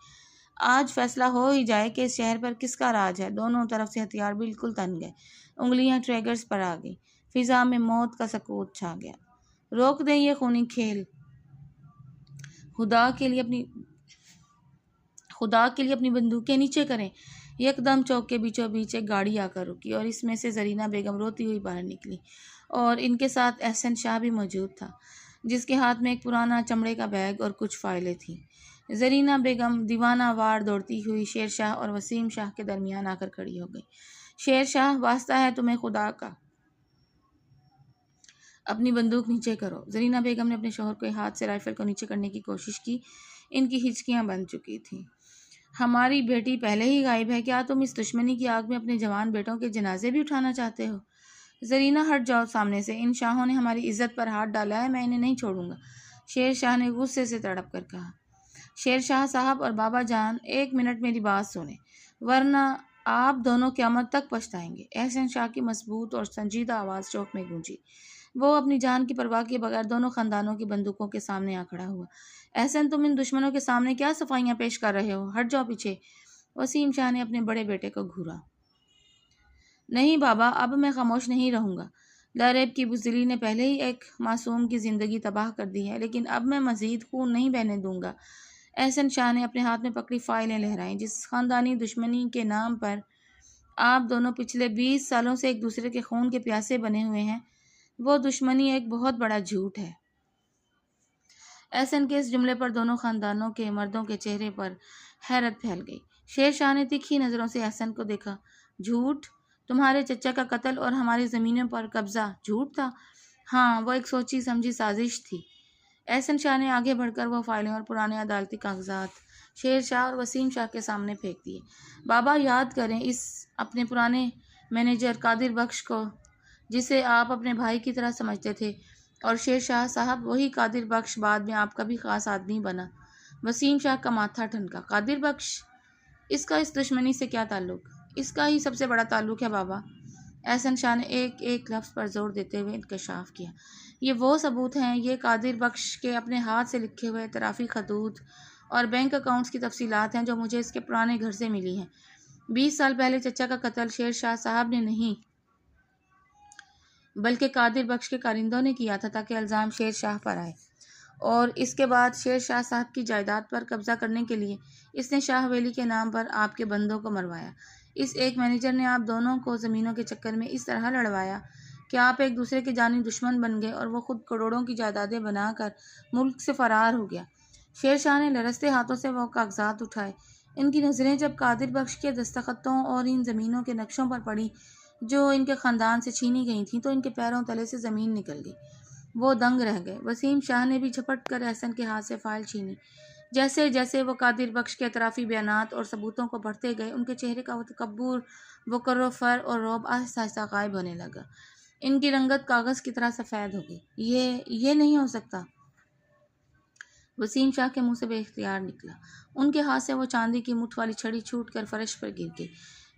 آج فیصلہ ہو ہی جائے کہ اس شہر پر کس کا راج ہے۔ دونوں طرف سے ہتھیار بالکل تن گئے، انگلیاں ٹریگرز پر آ گئیں۔ فضا میں موت کا سکوت چھا گیا۔ روک دیں یہ خونی کھیل۔ خدا کے لیے اپنی بندوقیں نیچے کریں۔ یکدم چوک کے بیچوں بیچ ایک گاڑی آ کر رکی اور اس میں سے زرینہ بیگم روتی ہوئی باہر نکلی، اور ان کے ساتھ احسن شاہ بھی موجود تھا، جس کے ہاتھ میں ایک پرانا چمڑے کا بیگ اور کچھ فائلیں تھیں۔ زرینہ بیگم دیوانہ وار دوڑتی ہوئی شیر شاہ اور وسیم شاہ کے درمیان آ کر کھڑی ہو گئی۔ شیر شاہ، واسطہ ہے تمہیں خدا کا، اپنی بندوق نیچے کرو۔ زرینہ بیگم نے اپنے شوہر کے ہاتھ سے رائفل کو نیچے کرنے کی کوشش کی۔ ان کی ہچکیاں بند چکی تھیں۔ ہماری بیٹی پہلے ہی غائب ہے، کیا تم اس دشمنی کی آگ میں اپنے جوان بیٹوں کے جنازے بھی اٹھانا چاہتے ہو؟ زرینہ، ہٹ جاؤ سامنے سے، ان شاہوں نے ہماری عزت پر ہاتھ ڈالا ہے، میں انہیں نہیں چھوڑوں گا، شیر شاہ نے غصے سے تڑپ کر کہا۔ شیر شاہ صاحب اور بابا جان، ایک منٹ میری بات سنیں، ورنہ آپ دونوں قیامت تک پچھتائیں گے۔ احسن شاہ کی مضبوط اور سنجیدہ آواز چوک میں گونجی۔ وہ اپنی جان کی پرواہ کیے بغیر دونوں خاندانوں کی بندوقوں کے سامنے آ کھڑا ہوا۔ احسن، تم ان دشمنوں کے سامنے کیا صفائیاں پیش کر رہے ہو؟ ہٹ جاؤ پیچھے۔ وسیم شاہ نے اپنے بڑے بیٹے کو گھورا۔ نہیں بابا، اب میں خاموش نہیں رہوں گا۔ لاریب کی بزدلی نے پہلے ہی ایک معصوم کی زندگی تباہ کر دی ہے، لیکن اب میں مزید خون نہیں بہنے دوں گا۔ احسن شاہ نے اپنے ہاتھ میں پکڑی فائلیں لہرائیں۔ جس خاندانی دشمنی کے نام پر آپ دونوں پچھلے 20 سالوں سے ایک دوسرے کے خون کے پیاسے بنے ہوئے ہیں، وہ دشمنی ایک بہت بڑا جھوٹ ہے۔ احسن کے اس جملے پر دونوں خاندانوں کے مردوں کے چہرے پر حیرت پھیل گئی۔ شیر شاہ نے تیکھی نظروں سے احسن کو دیکھا۔ جھوٹ؟ تمہارے چچا کا قتل اور ہماری زمینوں پر قبضہ جھوٹ تھا؟ ہاں، وہ ایک سوچی سمجھی سازش تھی۔ احسن شاہ نے آگے بڑھ کر وہ فائلیں اور پرانے عدالتی کاغذات شیر شاہ اور وسیم شاہ کے سامنے پھینک دیے۔ بابا، یاد کریں اس اپنے پرانے مینیجر قادر بخش کو، جسے آپ اپنے بھائی کی طرح سمجھتے تھے، اور شیر شاہ صاحب، وہی قادر بخش بعد میں آپ کا بھی خاص آدمی بنا۔ وسیم شاہ کا ماتھا ٹھنکا۔ قادر بخش؟ اس کا اس دشمنی سے کیا تعلق؟ اس کا ہی سب سے بڑا تعلق ہے بابا۔ احسن شاہ نے ایک ایک لفظ پر زور دیتے ہوئے انکشاف کیا۔ یہ وہ ثبوت ہیں، یہ قادر بخش کے اپنے ہاتھ سے لکھے ہوئے اعترافی خطوط اور بینک اکاؤنٹس کی تفصیلات ہیں جو مجھے اس کے پرانے گھر سے ملی ہیں۔ 20 سال پہلے چچا کا قتل شیر شاہ صاحب نے نہیں بلکہ قادر بخش کے کارندوں نے کیا تھا، تاکہ الزام شیر شاہ پر آئے اور اس کے بعد شیر شاہ صاحب کی جائیداد پر قبضہ کرنے کے لیے اس نے شاہ ویلی کے نام پر آپ کے بندوں کو مروایا۔ اس ایک مینیجر نے آپ دونوں کو زمینوں کے چکر میں اس طرح لڑوایا کہ آپ ایک دوسرے کے جانی دشمن بن گئے اور وہ خود کروڑوں کی جائیدادیں بنا کر ملک سے فرار ہو گیا۔ شیر شاہ نے لرزتے ہاتھوں سے وہ کاغذات اٹھائے۔ ان کی نظریں جب قادر بخش کے دستخطوں اور ان زمینوں کے نقشوں پر پڑی جو ان کے خاندان سے چھینی گئی تھیں تو ان کے پیروں تلے سے زمین نکل گئی۔ وہ دنگ رہ گئے۔ وسیم شاہ نے بھی جھپٹ کر احسن کے ہاتھ سے فائل چھینی۔ جیسے جیسے وہ قادر بخش کے اعترافی بیانات اور ثبوتوں کو پڑھتے گئے ان کے چہرے کا وہ تکبر، وقر و فر اور رعب آہستہ آہستہ غائب ہونے لگا۔ ان کی رنگت کاغذ کی طرح سفید ہو گئی۔ یہ نہیں ہو سکتا، وسیم شاہ کے منہ سے بے اختیار نکلا۔ ان کے ہاتھ سے وہ چاندی کی مٹھ والی چھڑی چھوٹ کر فرش پر گر گئی۔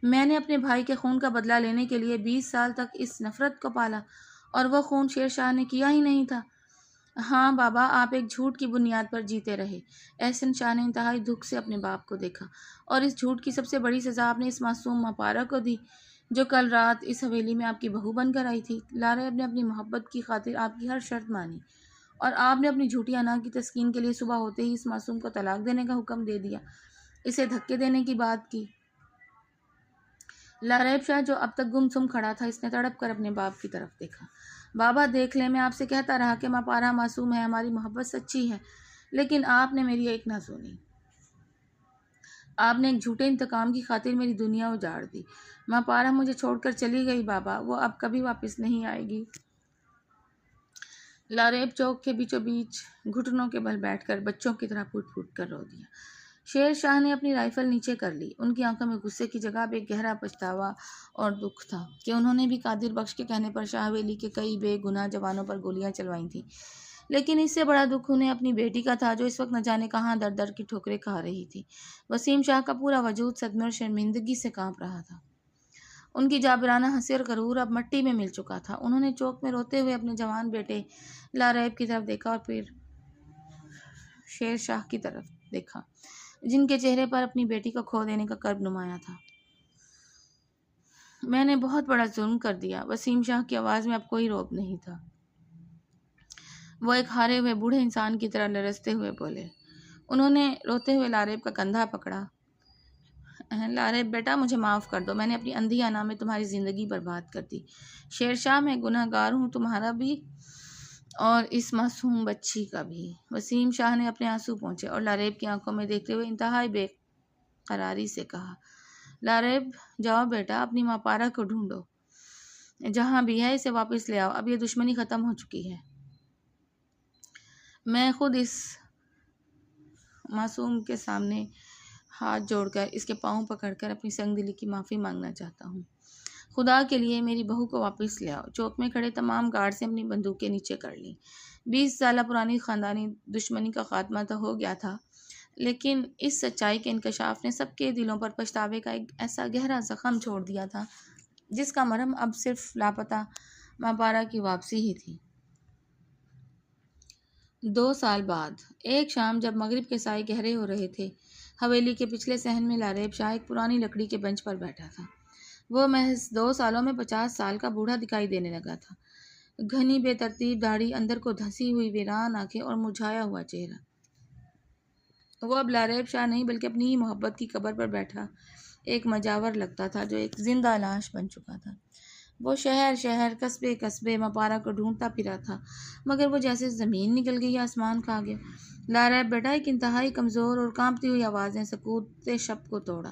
میں نے اپنے بھائی کے خون کا بدلہ لینے کے لیے 20 سال تک اس نفرت کو پالا اور وہ خون شیر شاہ نے کیا ہی نہیں تھا۔ ہاں بابا، آپ ایک جھوٹ کی بنیاد پر جیتے رہے۔ احسن شاہ نے انتہائی دکھ سے اپنے باپ کو دیکھا۔ اور اس جھوٹ کی سب سے بڑی سزا آپ نے اس معصوم ماپارا کو دی جو کل رات اس حویلی میں آپ کی بہو بن کر آئی تھی۔ لارے نے اپنی محبت کی خاطر آپ کی ہر شرط مانی اور آپ نے اپنی جھوٹی انا کی تسکین کے لیے صبح ہوتے ہی اس معصوم کو طلاق دینے کا حکم دے دیا، اسے دھکے دینے کی بات کی۔ لاریب شاہ جو اب تک گم سم کھڑا تھا، اس نے تڑپ کر اپنے باپ کی طرف دیکھا۔ بابا دیکھ لیں، میں آپ سے کہتا رہا کہ ماپارا معصوم ہے، ہماری محبت سچی ہے، لیکن آپ نے میری ایک نہ سنی۔ آپ نے ایک جھوٹے انتقام کی خاطر میری دنیا اجاڑ دی۔ ماپارا مجھے چھوڑ کر چلی گئی بابا، وہ اب کبھی واپس نہیں آئے گی۔ لاریب چوک کے بیچوں بیچ گھٹنوں کے بل بیٹھ کر بچوں کی طرح پھوٹ پھوٹ کر رو دیا۔ شیر شاہ نے اپنی رائفل نیچے کر لی۔ ان کی آنکھوں میں غصے کی جگہ اب ایک گہرا پچھتاوا اور دکھ تھا کہ انہوں نے بھی قادر بخش کے کہنے پر شاہ ویلی کے کئی بے گناہ جوانوں پر گولیاں چلوائی تھیں، لیکن اس سے بڑا دکھ انہیں اپنی بیٹی کا تھا جو اس وقت نہ جانے کہاں در در کی ٹھوکریں کھا رہی تھی۔ وسیم شاہ کا پورا وجود صدمے اور شرمندگی سے کانپ رہا تھا۔ ان کی جابرانہ ہنسی اور غرور اب مٹی میں مل چکا تھا۔ انہوں نے چوک میں روتے ہوئے اپنے جوان بیٹے لاریب کی طرف دیکھا اور پھر شیر شاہ کی طرف دیکھا، جن کے چہرے پر اپنی بیٹی کو کھو دینے کا کرب نمایاں تھا۔ میں نے بہت بڑا ظلم کر دیا۔ وسیم شاہ کی آواز میں اب کوئی رعب نہیں تھا۔ وہ ایک ہارے ہوئے بوڑھے انسان کی طرح لرزتے ہوئے بولے۔ انہوں نے روتے ہوئے لاریب کا کندھا پکڑا۔ لاریب بیٹا، مجھے معاف کر دو، میں نے اپنی اندھی انا میں تمہاری زندگی برباد کر دی۔ شیر شاہ، میں گناہ گار ہوں، تمہارا بھی اور اس معصوم بچی کا بھی۔ وسیم شاہ نے اپنے آنسو پونچھے اور لاریب کی آنکھوں میں دیکھتے ہوئے انتہائی بے قراری سے کہا، لاریب جاؤ بیٹا، اپنی ماپارا کو ڈھونڈو، جہاں بھی ہے اسے واپس لے آؤ، اب یہ دشمنی ختم ہو چکی ہے۔ میں خود اس معصوم کے سامنے ہاتھ جوڑ کر اس کے پاؤں پکڑ کر اپنی سنگ دلی کی معافی مانگنا چاہتا ہوں۔ خدا کے لیے میری بہو کو واپس لے آؤ۔ چوک میں کھڑے تمام گارڈ سے اپنی بندوقیں نیچے کر لیں۔ 20 سالہ پرانی خاندانی دشمنی کا خاتمہ تو ہو گیا تھا، لیکن اس سچائی کے انکشاف نے سب کے دلوں پر پچھتاوے کا ایک ایسا گہرا زخم چھوڑ دیا تھا جس کا مرہم اب صرف لاپتہ ماپارا کی واپسی ہی تھی۔ 2 سال بعد ایک شام جب مغرب کے سائے گہرے ہو رہے تھے، حویلی کے پچھلے صحن میں لاریب شاہ ایک پرانی لکڑی کے بنچ پر بیٹھا تھا۔ وہ محض 2 سالوں میں 50 سال کا بوڑھا دکھائی دینے لگا تھا۔ گھنی بے ترتیب داڑھی، اندر کو دھسی ہوئی ویران آنکھیں اور مرجھایا ہوا چہرہ۔ وہ اب لاریب شاہ نہیں بلکہ اپنی ہی محبت کی قبر پر بیٹھا ایک مجاور لگتا تھا جو ایک زندہ لاش بن چکا تھا۔ وہ شہر شہر، قصبے قصبے ماپارا کو ڈھونڈتا پھرا تھا، مگر وہ جیسے زمین نکل گئی یا آسمان کھا گیا۔ لاریب بیٹا، ایک انتہائی کمزور اور کانپتی ہوئی آواز نے سکوت شب کو توڑا۔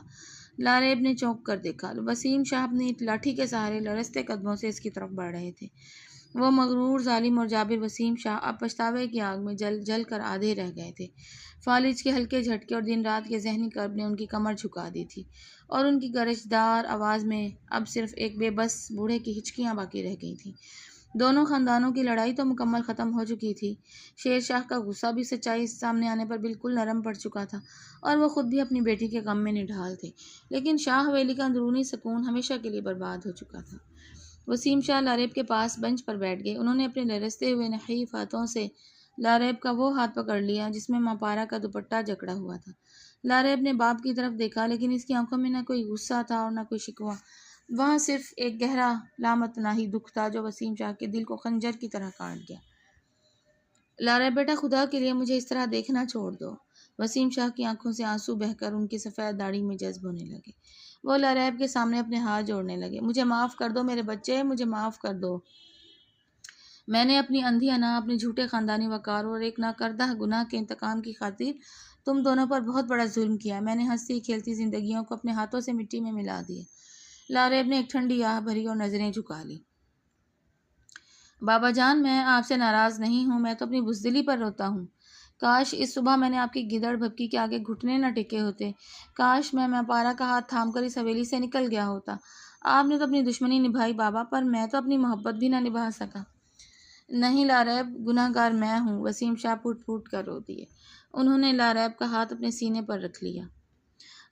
لاریب نے چونک کر دیکھا۔ وسیم شاہ اپنی لاٹھی کے سہارے لرزتے قدموں سے اس کی طرف بڑھ رہے تھے۔ وہ مغرور، ظالم اور جابر وسیم شاہ اب پچھتاوے کی آگ میں جل جل کر آدھے رہ گئے تھے۔ فالج کے ہلکے جھٹکے اور دن رات کے ذہنی کرب نے ان کی کمر جھکا دی تھی اور ان کی گرجدار آواز میں اب صرف ایک بے بس بوڑھے کی ہچکیاں باقی رہ گئی تھیں۔ دونوں خاندانوں کی لڑائی تو مکمل ختم ہو چکی تھی۔ شیر شاہ کا غصہ بھی سچائی سامنے آنے پر بالکل نرم پڑ چکا تھا اور وہ خود بھی اپنی بیٹی کے غم میں نڈھال تھے، لیکن شاہ ویلی کا اندرونی سکون ہمیشہ کے لیے برباد ہو چکا تھا۔ وسیم شاہ لاریب کے پاس بنچ پر بیٹھ گئے۔ انہوں نے اپنے لرزتے ہوئے نحیف ہاتھوں سے لاریب کا وہ ہاتھ پکڑ لیا جس میں ماپارا کا دوپٹہ جکڑا ہوا تھا۔ لاریب نے باپ کی طرف دیکھا، لیکن اس کی آنکھوں میں نہ کوئی غصہ تھا اور نہ کوئی شکوہ۔ وہاں صرف ایک گہرا لامتناہی دکھ تھا جو وسیم شاہ کے دل کو خنجر کی طرح کاٹ گیا۔ لارا بیٹا خدا کے لیے مجھے اس طرح دیکھنا چھوڑ دو۔ وسیم شاہ کی آنکھوں سے آنسو بہہ کر ان کی سفید داڑھی میں جذب ہونے لگے۔ وہ لاریب کے سامنے اپنے ہاتھ جوڑنے لگے۔ مجھے معاف کر دو میرے بچے، مجھے معاف کر دو۔ میں نے اپنی اندھی انا، اپنے جھوٹے خاندانی وقار اور ایک ناکردہ گناہ کے انتقام کی خاطر تم دونوں پر بہت بڑا ظلم کیا۔ میں نے ہنستی کھیلتی زندگیوں کو اپنے ہاتھوں سے مٹی میں ملا دیا۔ لاریب نے ایک ٹھنڈی آہ بھری اور نظریں جھکا لی۔ بابا جان، میں آپ سے ناراض نہیں ہوں، میں تو اپنی بزدلی پر روتا ہوں۔ کاش اس صبح میں نے آپ کی گدڑ بھبکی کے آگے گھٹنے نہ ٹکے ہوتے۔ کاش میں پارا کا ہاتھ تھام کر اس حویلی سے نکل گیا ہوتا۔ آپ نے تو اپنی دشمنی نبھائی بابا، پر میں تو اپنی محبت بھی نہ نبھا سکا۔ نہیں لاریب، گناہ گار میں ہوں، وسیم شاہ پھوٹ پھوٹ کر رو دیے۔ انہوں نے لاریب کا ہاتھ اپنے سینے پر رکھ لیا،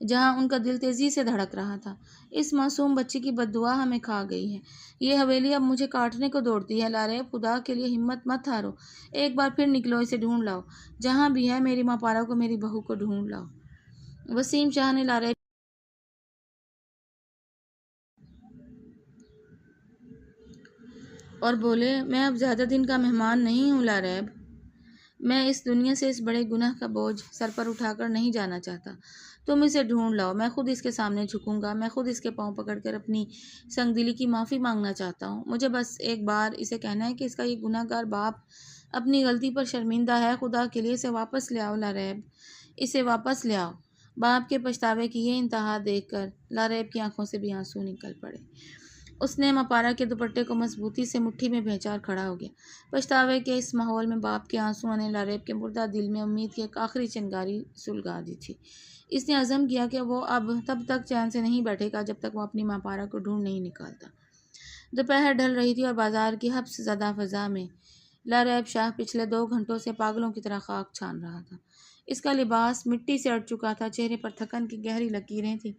جہاں ان کا دل تیزی سے دھڑک رہا تھا۔ اس معصوم بچے کی بد دعا ہمیں کھا گئی ہے۔ یہ حویلی اب مجھے کاٹنے کو دوڑتی ہے۔ لاریب، خدا کے لیے ہمت مت ہارو، ایک بار پھر نکلو، اسے ڈھونڈ لاؤ، جہاں بھی ہے میری ماں پارا کو، میری بہو کو ڈھونڈ لاؤ۔ وسیم شاہ نے لاریب اور بولے، میں اب زیادہ دن کا مہمان نہیں ہوں لاریب، میں اس دنیا سے اس بڑے گناہ کا بوجھ سر پر اٹھا کر نہیں جانا چاہتا۔ تم اسے ڈھونڈ لاؤ، میں خود اس کے سامنے جھکوں گا، میں خود اس کے پاؤں پکڑ کر اپنی سنگ دلی کی معافی مانگنا چاہتا ہوں۔ مجھے بس ایک بار اسے کہنا ہے کہ اس کا یہ گناہ گار باپ اپنی غلطی پر شرمندہ ہے۔ خدا کے لیے اسے واپس لے آؤ لاریب، اسے واپس لے آؤ۔ باپ کے پچھتاوے کی یہ انتہا دیکھ کر لاریب کی آنکھوں سے بھی آنسو نکل پڑے۔ اس نے ماپارا کے دوپٹے کو مضبوطی سے مٹھی میں بھینچا اور کھڑا ہو گیا۔ پچھتاوے کے اس ماحول میں باپ کے آنسوؤں نے لاریب کے مردہ دل میں امید کی ایک آخری چنگاری سلگا دی تھی۔ اس نے عزم کیا کہ وہ اب تب تک چین سے نہیں بیٹھے گا جب تک وہ اپنی ماپارا کو ڈھونڈ نہیں نکالتا۔ دوپہر ڈھل رہی تھی اور بازار کی حبس زدہ فضا میں لاریب شاہ پچھلے 2 گھنٹوں سے پاگلوں کی طرح خاک چھان رہا تھا۔ اس کا لباس مٹی سے اٹ چکا تھا، چہرے پر تھکن کی گہری لکیریں تھیں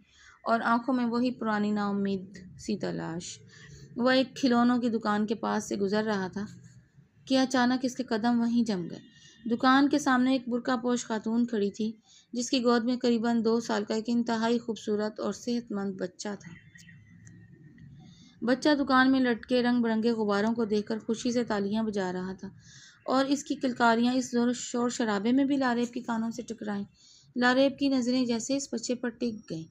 اور آنکھوں میں وہی پرانی نا امید سی تلاش۔ وہ ایک کھلونوں کی دکان کے پاس سے گزر رہا تھا کہ اچانک اس کے قدم وہیں جم گئے۔ دکان کے سامنے ایک برقع پوش خاتون کھڑی تھی، جس کی گود میں قریباً 2 سال کا ایک انتہائی خوبصورت اور صحت مند بچہ تھا۔ بچہ دکان میں لٹکے رنگ برنگے غباروں کو دیکھ کر خوشی سے تالیاں بجا رہا تھا، اور اس کی کلکاریاں اس زور شور شرابے میں بھی لاریب کے کانوں سے ٹکرائیں۔ لاریب کی نظریں جیسے اس بچے پر ٹک گئیں۔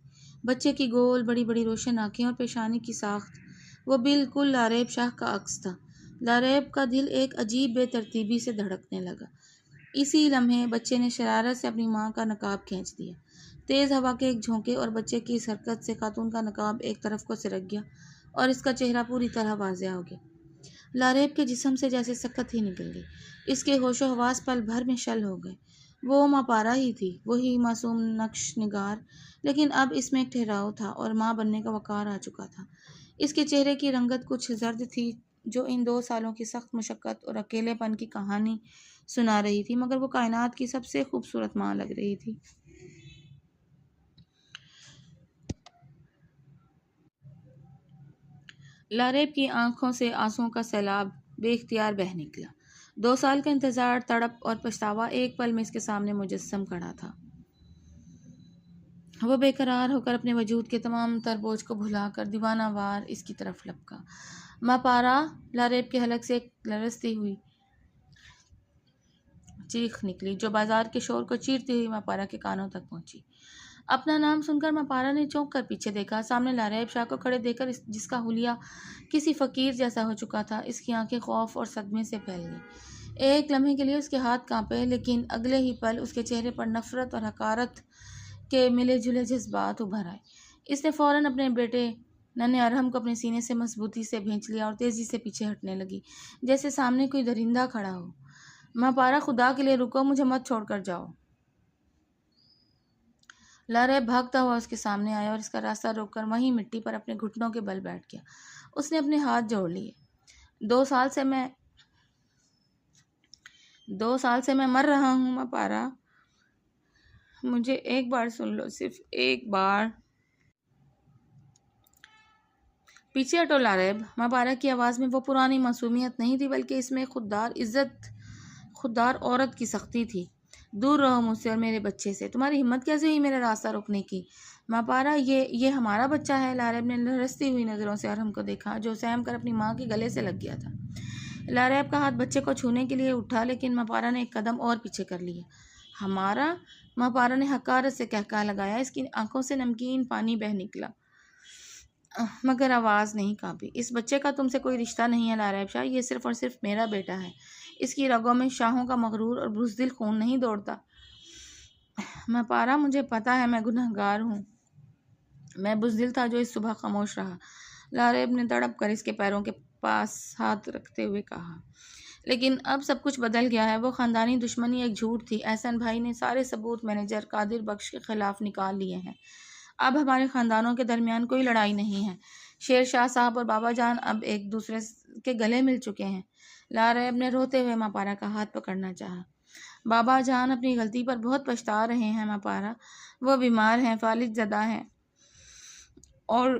بچے کی گول بڑی بڑی روشن آنکھیں اور پیشانی کی ساخت، وہ بالکل لاریب شاہ کا عکس تھا۔ لاریب کا دل ایک عجیب بے ترتیبی سے دھڑکنے لگا۔ اسی لمحے بچے نے شرارت سے اپنی ماں کا نقاب کھینچ دیا۔ تیز ہوا کے ایک جھونکے اور بچے کی اس حرکت سے خاتون کا نقاب ایک طرف کو سرک گیا اور اس کا چہرہ پوری طرح واضح ہو گیا۔ لاریب کے جسم سے جیسے سکت ہی نکل گئی۔ اس کے ہوش و حواس پل بھر میں شل ہو گئے۔ وہ ماپارا ہی تھی، وہی معصوم نقش نگار، لیکن اب اس میں ایک ٹھہراؤ تھا اور ماں بننے کا وقار آ چکا تھا۔ اس کے چہرے کی رنگت کچھ زرد تھی، جو ان 2 سالوں کی سخت مشقت اور اکیلے پن کی کہانی سنا رہی تھی، مگر وہ کائنات کی سب سے خوبصورت ماں لگ رہی تھی۔ لاریب کی آنکھوں سے آنسوؤں کا سیلاب بے اختیار بہہ نکلا۔ 2 سال کا انتظار، تڑپ اور پچھتاوا ایک پل میں اس کے سامنے مجسم کھڑا تھا۔ وہ بے قرار ہو کر اپنے وجود کے تمام تر بوجھ کو بھلا کر دیوانہ وار اس کی طرف لپکا۔ ماپارا! لاریب کے حلق سے ایک لرزتی ہوئی چیخ نکلی، جو بازار کے شور کو چیرتی ہوئی ماپارا کے کانوں تک پہنچی۔ اپنا نام سن کر ماپارا نے چونک کر پیچھے دیکھا۔ سامنے لاریب شاہ کو کھڑے دیکھ کر جس کا حلیہ کسی فقیر جیسا ہو چکا تھا، اس کی آنکھیں خوف اور صدمے سے پھیل گئیں۔ ایک لمحے کے لیے اس کے ہاتھ کانپے، لیکن اگلے ہی پل اس کے چہرے پر نفرت اور حقارت کے ملے جلے جذبات ابھر آئے۔ اس نے فوراً اپنے بیٹے ننھے ارحم کو اپنے سینے سے مضبوطی سے بھینچ لیا اور تیزی سے پیچھے ہٹنے لگی، جیسے سامنے کوئی درندہ کھڑا ہو۔ ماپارا، خدا کے لیے رکو، مجھے مت چھوڑ کر جاؤ۔ لاریب بھاگتا ہوا اس کے سامنے آیا اور اس کا راستہ روک کر وہیں مٹی پر اپنے گھٹنوں کے بل بیٹھ گیا۔ اس نے اپنے ہاتھ جوڑ لیے۔ 2 سال سے میں مر رہا ہوں ماپارا، مجھے ایک بار سن لو، صرف ایک بار۔ پیچھے ہٹو لاریب۔ ماپارا کی آواز میں وہ پرانی معصومیت نہیں تھی، بلکہ اس میں خوددار عورت کی سختی تھی۔ دور رہو مجھ سے اور میرے بچے سے، تمہاری ہمت کیسے ہوئی میرا راستہ روکنے کی؟ ماپارا، یہ ہمارا بچہ ہے۔ لاریب نے لرزتی ہوئی نظروں سے ارحم کو دیکھا، جو سہم کر اپنی ماں کے گلے سے لگ گیا تھا۔ لاریب کا ہاتھ بچے کو چھونے کے لیے اٹھا، لیکن ماپارا نے ایک قدم اور پیچھے کر لیا۔ ہمارا؟ ماپارا نے حقارت سے کہکہا لگایا۔ اس کی آنکھوں سے نمکین پانی بہہ نکلا، مگر آواز نہیں کانپی۔ اس بچے کا تم سے کوئی رشتہ نہیں ہے لاریب شاہ، یہ صرف اور صرف میرا بیٹا ہے۔ اس کی رگوں میں شاہوں کا مغرور اور بزدل خون نہیں دوڑتا۔ ماپارا، مجھے پتا ہے میں گنہگار ہوں، میں بزدل تھا جو اس صبح خاموش رہا، لاریب نے تڑپ کر اس کے پیروں کے پاس ہاتھ رکھتے ہوئے کہا۔ لیکن اب سب کچھ بدل گیا ہے۔ وہ خاندانی دشمنی ایک جھوٹ تھی۔ احسن بھائی نے سارے ثبوت مینیجر قادر بخش کے خلاف نکال لیے ہیں۔ اب ہمارے خاندانوں کے درمیان کوئی لڑائی نہیں ہے۔ شیر شاہ صاحب اور بابا جان اب ایک دوسرے کے گلے مل چکے ہیں۔ لاریب نے روتے ہوئے ماپارا کا ہاتھ پکڑنا چاہا۔ بابا جان اپنی غلطی پر بہت پچھتا رہے ہیں ماپارا، وہ بیمار ہیں، فالج زدہ ہیں اور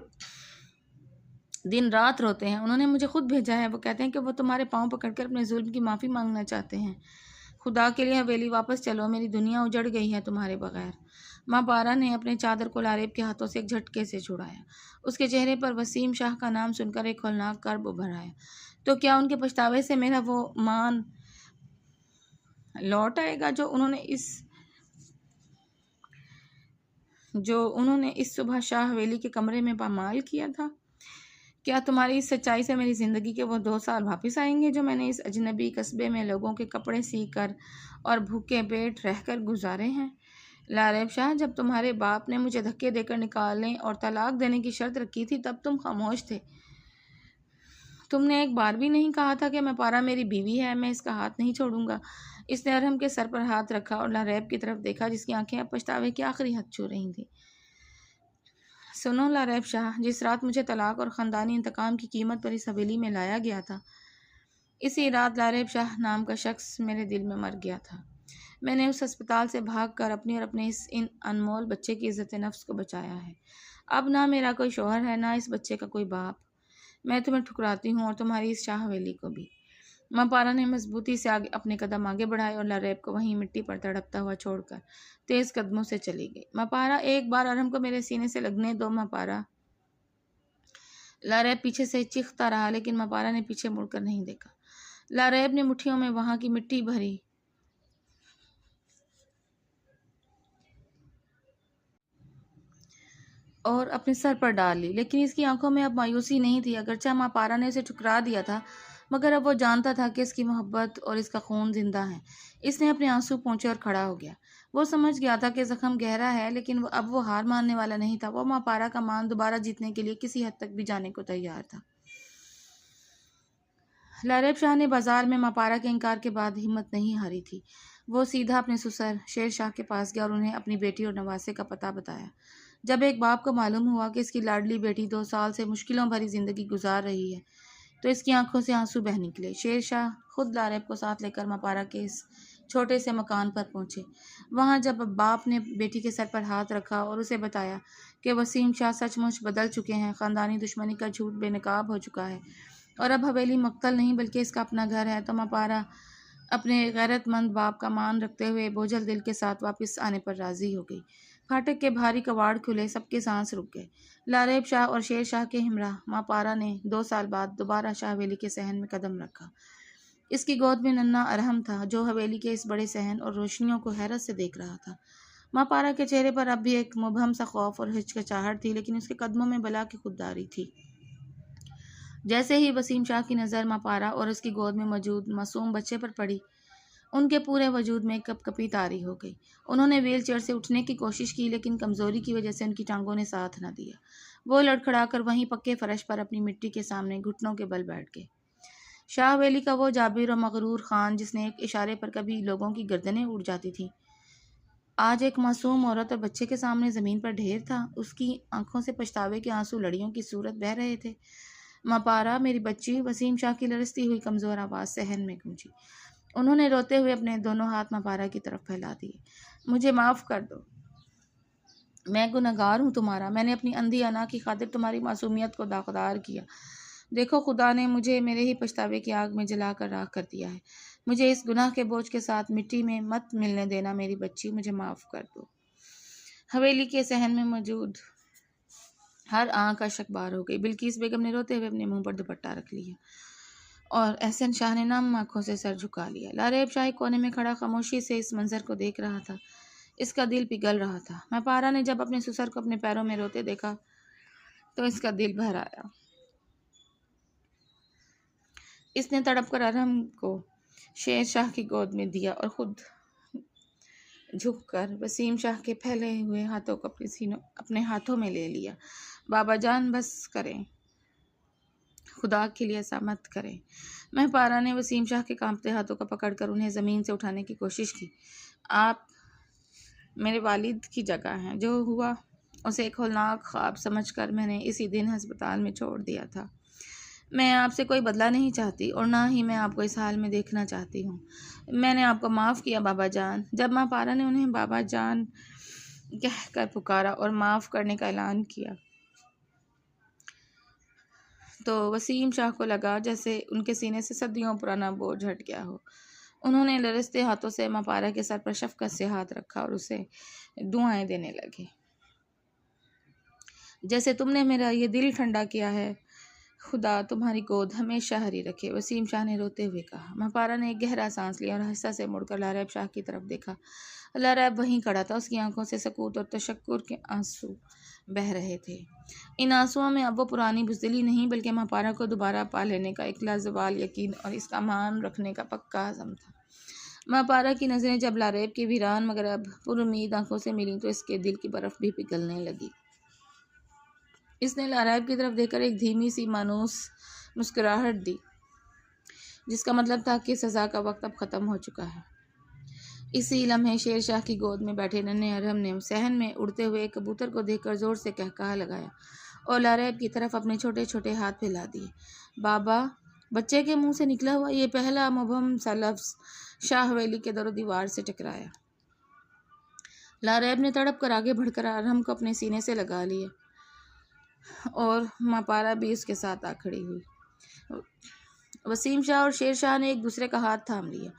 دن رات روتے ہیں۔ انہوں نے مجھے خود بھیجا ہے، وہ کہتے ہیں کہ وہ تمہارے پاؤں پکڑ کر اپنے ظلم کی معافی مانگنا چاہتے ہیں۔ خدا کے لیے حویلی واپس چلو، میری دنیا اجڑ گئی ہے تمہارے بغیر۔ ماپارا نے اپنے چادر کو لاریب کے ہاتھوں سے ایک جھٹکے سے چھڑایا۔ اس کے چہرے پر وسیم شاہ کا نام سن کر ایک ہولناک کرب ابھر آیا۔ تو کیا ان کے پچھتاوے سے میرا وہ مان لوٹ آئے گا جو انہوں نے اس صبح شاہ حویلی کے کمرے میں پامال کیا تھا؟ کیا تمہاری اس سچائی سے میری زندگی کے وہ 2 سال واپس آئیں گے جو میں نے اس اجنبی قصبے میں لوگوں کے کپڑے سی کر اور بھوکے پیٹ رہ کر گزارے ہیں؟ لاریب شاہ، جب تمہارے باپ نے مجھے دھکے دے کر نکالنے اور طلاق دینے کی شرط رکھی تھی تب تم خاموش تھے۔ تم نے ایک بار بھی نہیں کہا تھا کہ ماپارا میری بیوی ہے، میں اس کا ہاتھ نہیں چھوڑوں گا۔ اس نے ارحم کے سر پر ہاتھ رکھا اور لاریب کی طرف دیکھا جس کی آنکھیں اب پچھتاوے کی آخری حد چھو رہی تھیں۔ سنو لاریب شاہ، جس رات مجھے طلاق اور خاندانی انتقام کی قیمت پر اس حویلی میں لایا گیا تھا، اسی رات لاریب شاہ نام کا شخص میرے دل میں مر گیا تھا۔ میں نے اس ہسپتال سے بھاگ کر اپنی اور اپنے اس انمول بچے کی عزت نفس کو بچایا ہے۔ اب نہ میرا کوئی شوہر ہے، نہ اس بچے کا کوئی باپ۔ میں تمہیں ٹھکراتی ہوں اور تمہاری اس شاہ حویلی کو بھی۔ ماپارا نے مضبوطی سے اپنے قدم آگے بڑھائے اور لاریب کو وہیں مٹی پر تڑپتا ہوا چھوڑ کر تیز قدموں سے چلی گئی۔ ماپارا، ایک بار ارحم کو میرے سینے سے لگنے دو ماپارا۔ لاریب پیچھے سے چیختا رہا، لیکن ماپارا نے پیچھے مڑ کر نہیں دیکھا۔ لاریب نے مٹھیوں میں وہاں کی مٹی بھری اور اپنے سر پر ڈال لی، لیکن اس کی آنکھوں میں اب مایوسی نہیں تھی۔ اگرچہ ماپارا نے اسے ٹھکرا دیا تھا، مگر اب وہ جانتا تھا کہ اس کی محبت اور اس کا خون زندہ ہے۔ اس نے اپنے آنسو پونچھے اور کھڑا ہو گیا۔ وہ سمجھ گیا تھا کہ زخم گہرا ہے، لیکن اب وہ ہار ماننے والا نہیں تھا۔ وہ ماپارا کا مان دوبارہ جیتنے کے لیے کسی حد تک بھی جانے کو تیار تھا۔ لاریب شاہ نے بازار میں ماپارا کے انکار کے بعد ہمت نہیں ہاری تھی۔ وہ سیدھا اپنے سسر شیر شاہ کے پاس گیا اور انہیں اپنی بیٹی اور نواسے کا پتہ بتایا۔ جب ایک باپ کو معلوم ہوا کہ اس کی لاڈلی بیٹی 2 سال سے مشکلوں بھری زندگی گزار رہی ہے تو اس کی آنکھوں سے آنسو بہہ نکلے۔ شیر شاہ خود لاریب کو ساتھ لے کر ماپارا کے اس چھوٹے سے مکان پر پہنچے۔ وہاں جب باپ نے بیٹی کے سر پر ہاتھ رکھا اور اسے بتایا کہ وسیم شاہ سچ مچ بدل چکے ہیں، خاندانی دشمنی کا جھوٹ بے نقاب ہو چکا ہے اور اب حویلی مقتل نہیں بلکہ اس کا اپنا گھر ہے، تو ماپارا اپنے غیرت مند باپ کا مان رکھتے ہوئے بوجھل دل کے ساتھ واپس آنے پر راضی ہو گئی۔ پھاٹک کے بھاری کواڑ کھلے، سب کے سانس رک گئے۔ لاریب شاہ اور شیر شاہ کے ہمراہ ماپارا نے 2 سال بعد دوبارہ شاہ حویلی کے صحن میں قدم رکھا۔ اس کی گود میں ننھا ارحم تھا جو حویلی کے اس بڑے صحن اور روشنیوں کو حیرت سے دیکھ رہا تھا۔ ماپارا کے چہرے پر اب بھی ایک مبہم سا خوف اور ہچکچاہٹ تھی، لیکن اس کے قدموں میں بلا کی خودداری تھی۔ جیسے ہی وسیم شاہ کی نظر ماپارا اور اس کی گود میں موجود معصوم بچے پر پڑی، ان کے پورے وجود میں کپ کپی طاری ہو گئی۔ انہوں نے ویل چیئر سے اٹھنے کی کوشش کی، لیکن کمزوری کی وجہ سے ان کی ٹانگوں نے ساتھ نہ دیا۔ وہ لڑکھڑا کر وہیں پکے فرش پر اپنی مٹی کے سامنے گھٹنوں کے بل بیٹھ گئے۔ شاہ حویلی کا وہ جابر و مغرور خان جس نے ایک اشارے پر کبھی لوگوں کی گردنیں اڑ جاتی تھیں، آج ایک معصوم عورت اور بچے کے سامنے زمین پر ڈھیر تھا۔ اس کی آنکھوں سے پچھتاوے کے آنسو لڑیوں کی صورت بہہ رہے تھے۔ ماپارا، میری بچی، وسیم شاہ کی لرزتی ہوئی کمزور آواز صحن میں گونجی۔ انہوں نے روتے ہوئے اپنے دونوں ہاتھ ماپارا کی طرف پھیلا دیے۔ مجھے معاف کر دو، میں گنہگار ہوں تمہارا۔ میں نے اپنی اندھی انا کی خاطر تمہاری معصومیت کو داغدار کیا۔ دیکھو، خدا نے مجھے میرے ہی پچھتاوے کی آگ میں جلا کر راکھ کر دیا ہے۔ مجھے اس گناہ کے بوجھ کے ساتھ مٹی میں مت ملنے دینا میری بچی، مجھے معاف کر دو۔ حویلی کے صحن میں موجود ہر آنکھ اشک بار ہو گئی۔ بلقیس بیگم نے روتے ہوئے اپنے منہ پر دوپٹہ رکھ لیا۔ اور احسن شاہ نے نم آنکھوں سے سر جھکا لیا۔ لاریب شاہ ایک کونے میں کھڑا خاموشی سے اس منظر کو دیکھ رہا تھا۔ اس کا دل پگھل رہا تھا۔ ماپارا نے جب اپنے سسر کو اپنے پیروں میں روتے دیکھا تو اس کا دل بھر آیا۔ اس نے تڑپ کر ارحم کو شیر شاہ کی گود میں دیا اور خود جھک کر وسیم شاہ کے پھیلے ہوئے ہاتھوں کو اپنے ہاتھوں میں لے لیا۔ بابا جان بس کریں، خدا کے لیے ایسا مت کریں۔ مہپارا نے وسیم شاہ کے کانپتے ہاتھوں کو پکڑ کر انہیں زمین سے اٹھانے کی کوشش کی۔ آپ میرے والد کی جگہ ہیں۔ جو ہوا اسے ایک ہولناک خواب سمجھ کر میں نے اسی دن ہسپتال میں چھوڑ دیا تھا۔ میں آپ سے کوئی بدلہ نہیں چاہتی اور نہ ہی میں آپ کو اس حال میں دیکھنا چاہتی ہوں۔ میں نے آپ کو معاف کیا بابا جان۔ جب ماپارا نے انہیں بابا جان کہہ کر پکارا اور معاف کرنے کا اعلان کیا تو وسیم شاہ کو لگا جیسے ان کے سینے سے صدیوں پرانا بوجھ ہٹ گیا ہو۔ انہوں نے لرزتے ہاتھوں سے ماپارا کے سر پر شفقت سے ہاتھ رکھا اور اسے دعائیں دینے لگے۔ جیسے تم نے میرا یہ دل ٹھنڈا کیا ہے، خدا تمہاری گود ہمیشہ ہری رکھے، وسیم شاہ نے روتے ہوئے کہا۔ ماپارا نے ایک گہرا سانس لیا اور آہستہ سے مڑ کر لاریب شاہ کی طرف دیکھا۔ لاریب وہیں کھڑا تھا۔ اس کی آنکھوں سے سکوت اور تشکر کے آنسو بہہ رہے تھے۔ ان آنسوؤں میں اب وہ پرانی بزدلی نہیں بلکہ ماپارا کو دوبارہ پا لینے کا ایک لازوال یقین اور اس کا مان رکھنے کا پکا عزم تھا۔ ماپارا کی نظریں جب لاریب کی ویران مگر اب پر امید آنکھوں سے ملیں تو اس کے دل کی برف بھی پگھلنے لگی۔ اس نے لاریب کی طرف دیکھ کر ایک دھیمی سی مانوس مسکراہٹ دی جس کا مطلب تھا کہ سزا کا وقت اب ختم ہو چکا ہے۔ اسی لمحے شیر شاہ کی گود میں بیٹھے ننھے ارحم نے صحن میں اڑتے ہوئے ایک کبوتر کو دیکھ کر زور سے قہقہہ لگایا اور لاریب کی طرف اپنے چھوٹے چھوٹے ہاتھ پھیلا دیے۔ بابا، بچے کے منہ سے نکلا ہوا یہ پہلا مبہم سا لفظ شاہ ویلی کے در و دیوار سے ٹکرایا۔ لاریب نے تڑپ کر آگے بڑھ کر ارحم کو اپنے سینے سے لگا لیا اور ماپارا بھی اس کے ساتھ آ کھڑی ہوئی۔ وسیم شاہ اور شیر شاہ نے ایک دوسرے کا ہاتھ تھام لیا۔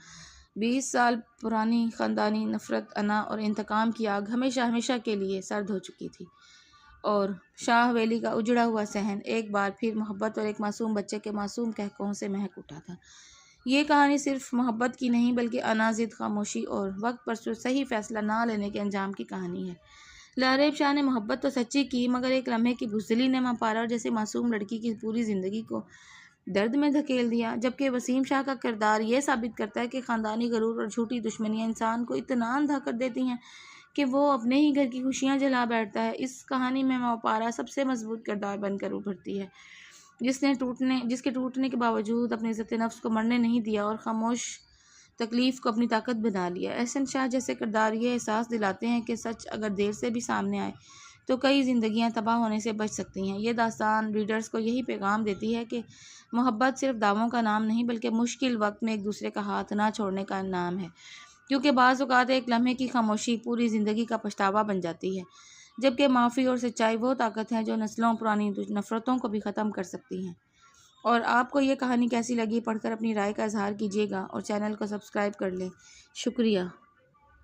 20 سال پرانی خاندانی نفرت، انا اور انتقام کی آگ ہمیشہ ہمیشہ کے لیے سرد ہو چکی تھی اور شاہ ویلی کا اجڑا ہوا صحن ایک بار پھر محبت اور ایک معصوم بچے کے معصوم قہقہوں سے مہک اٹھا تھا۔ یہ کہانی صرف محبت کی نہیں بلکہ انا، ضد، خاموشی اور وقت پر صحیح فیصلہ نہ لینے کے انجام کی کہانی ہے۔ لاریب شاہ نے محبت تو سچی کی مگر ایک لمحے کی بزدلی نے ماپارا جیسی معصوم لڑکی کی پوری زندگی کو درد میں دھکیل دیا، جبکہ وسیم شاہ کا کردار یہ ثابت کرتا ہے کہ خاندانی غرور اور جھوٹی دشمنیاں انسان کو اتنا اندھا کر دیتی ہیں کہ وہ اپنے ہی گھر کی خوشیاں جلا بیٹھتا ہے۔ اس کہانی میں ماپارا سب سے مضبوط کردار بن کر ابھرتی ہے، جس کے ٹوٹنے کے باوجود اپنے عزت نفس کو مرنے نہیں دیا اور خاموش تکلیف کو اپنی طاقت بنا لیا۔ احسن شاہ جیسے کردار یہ احساس دلاتے ہیں کہ سچ اگر دیر سے بھی سامنے آئے تو کئی زندگیاں تباہ ہونے سے بچ سکتی ہیں۔ یہ داستان ریڈرز کو یہی پیغام دیتی ہے کہ محبت صرف دعووں کا نام نہیں بلکہ مشکل وقت میں ایک دوسرے کا ہاتھ نہ چھوڑنے کا نام ہے، کیونکہ بعض اوقات ایک لمحے کی خاموشی پوری زندگی کا پچھتاوا بن جاتی ہے، جبکہ معافی اور سچائی وہ طاقت ہے جو نسلوں پرانی نفرتوں کو بھی ختم کر سکتی ہیں۔ اور آپ کو یہ کہانی کیسی لگی پڑھ کر اپنی رائے کا اظہار کیجیے گا اور چینل کو سبسکرائب کر لیں۔ شکریہ۔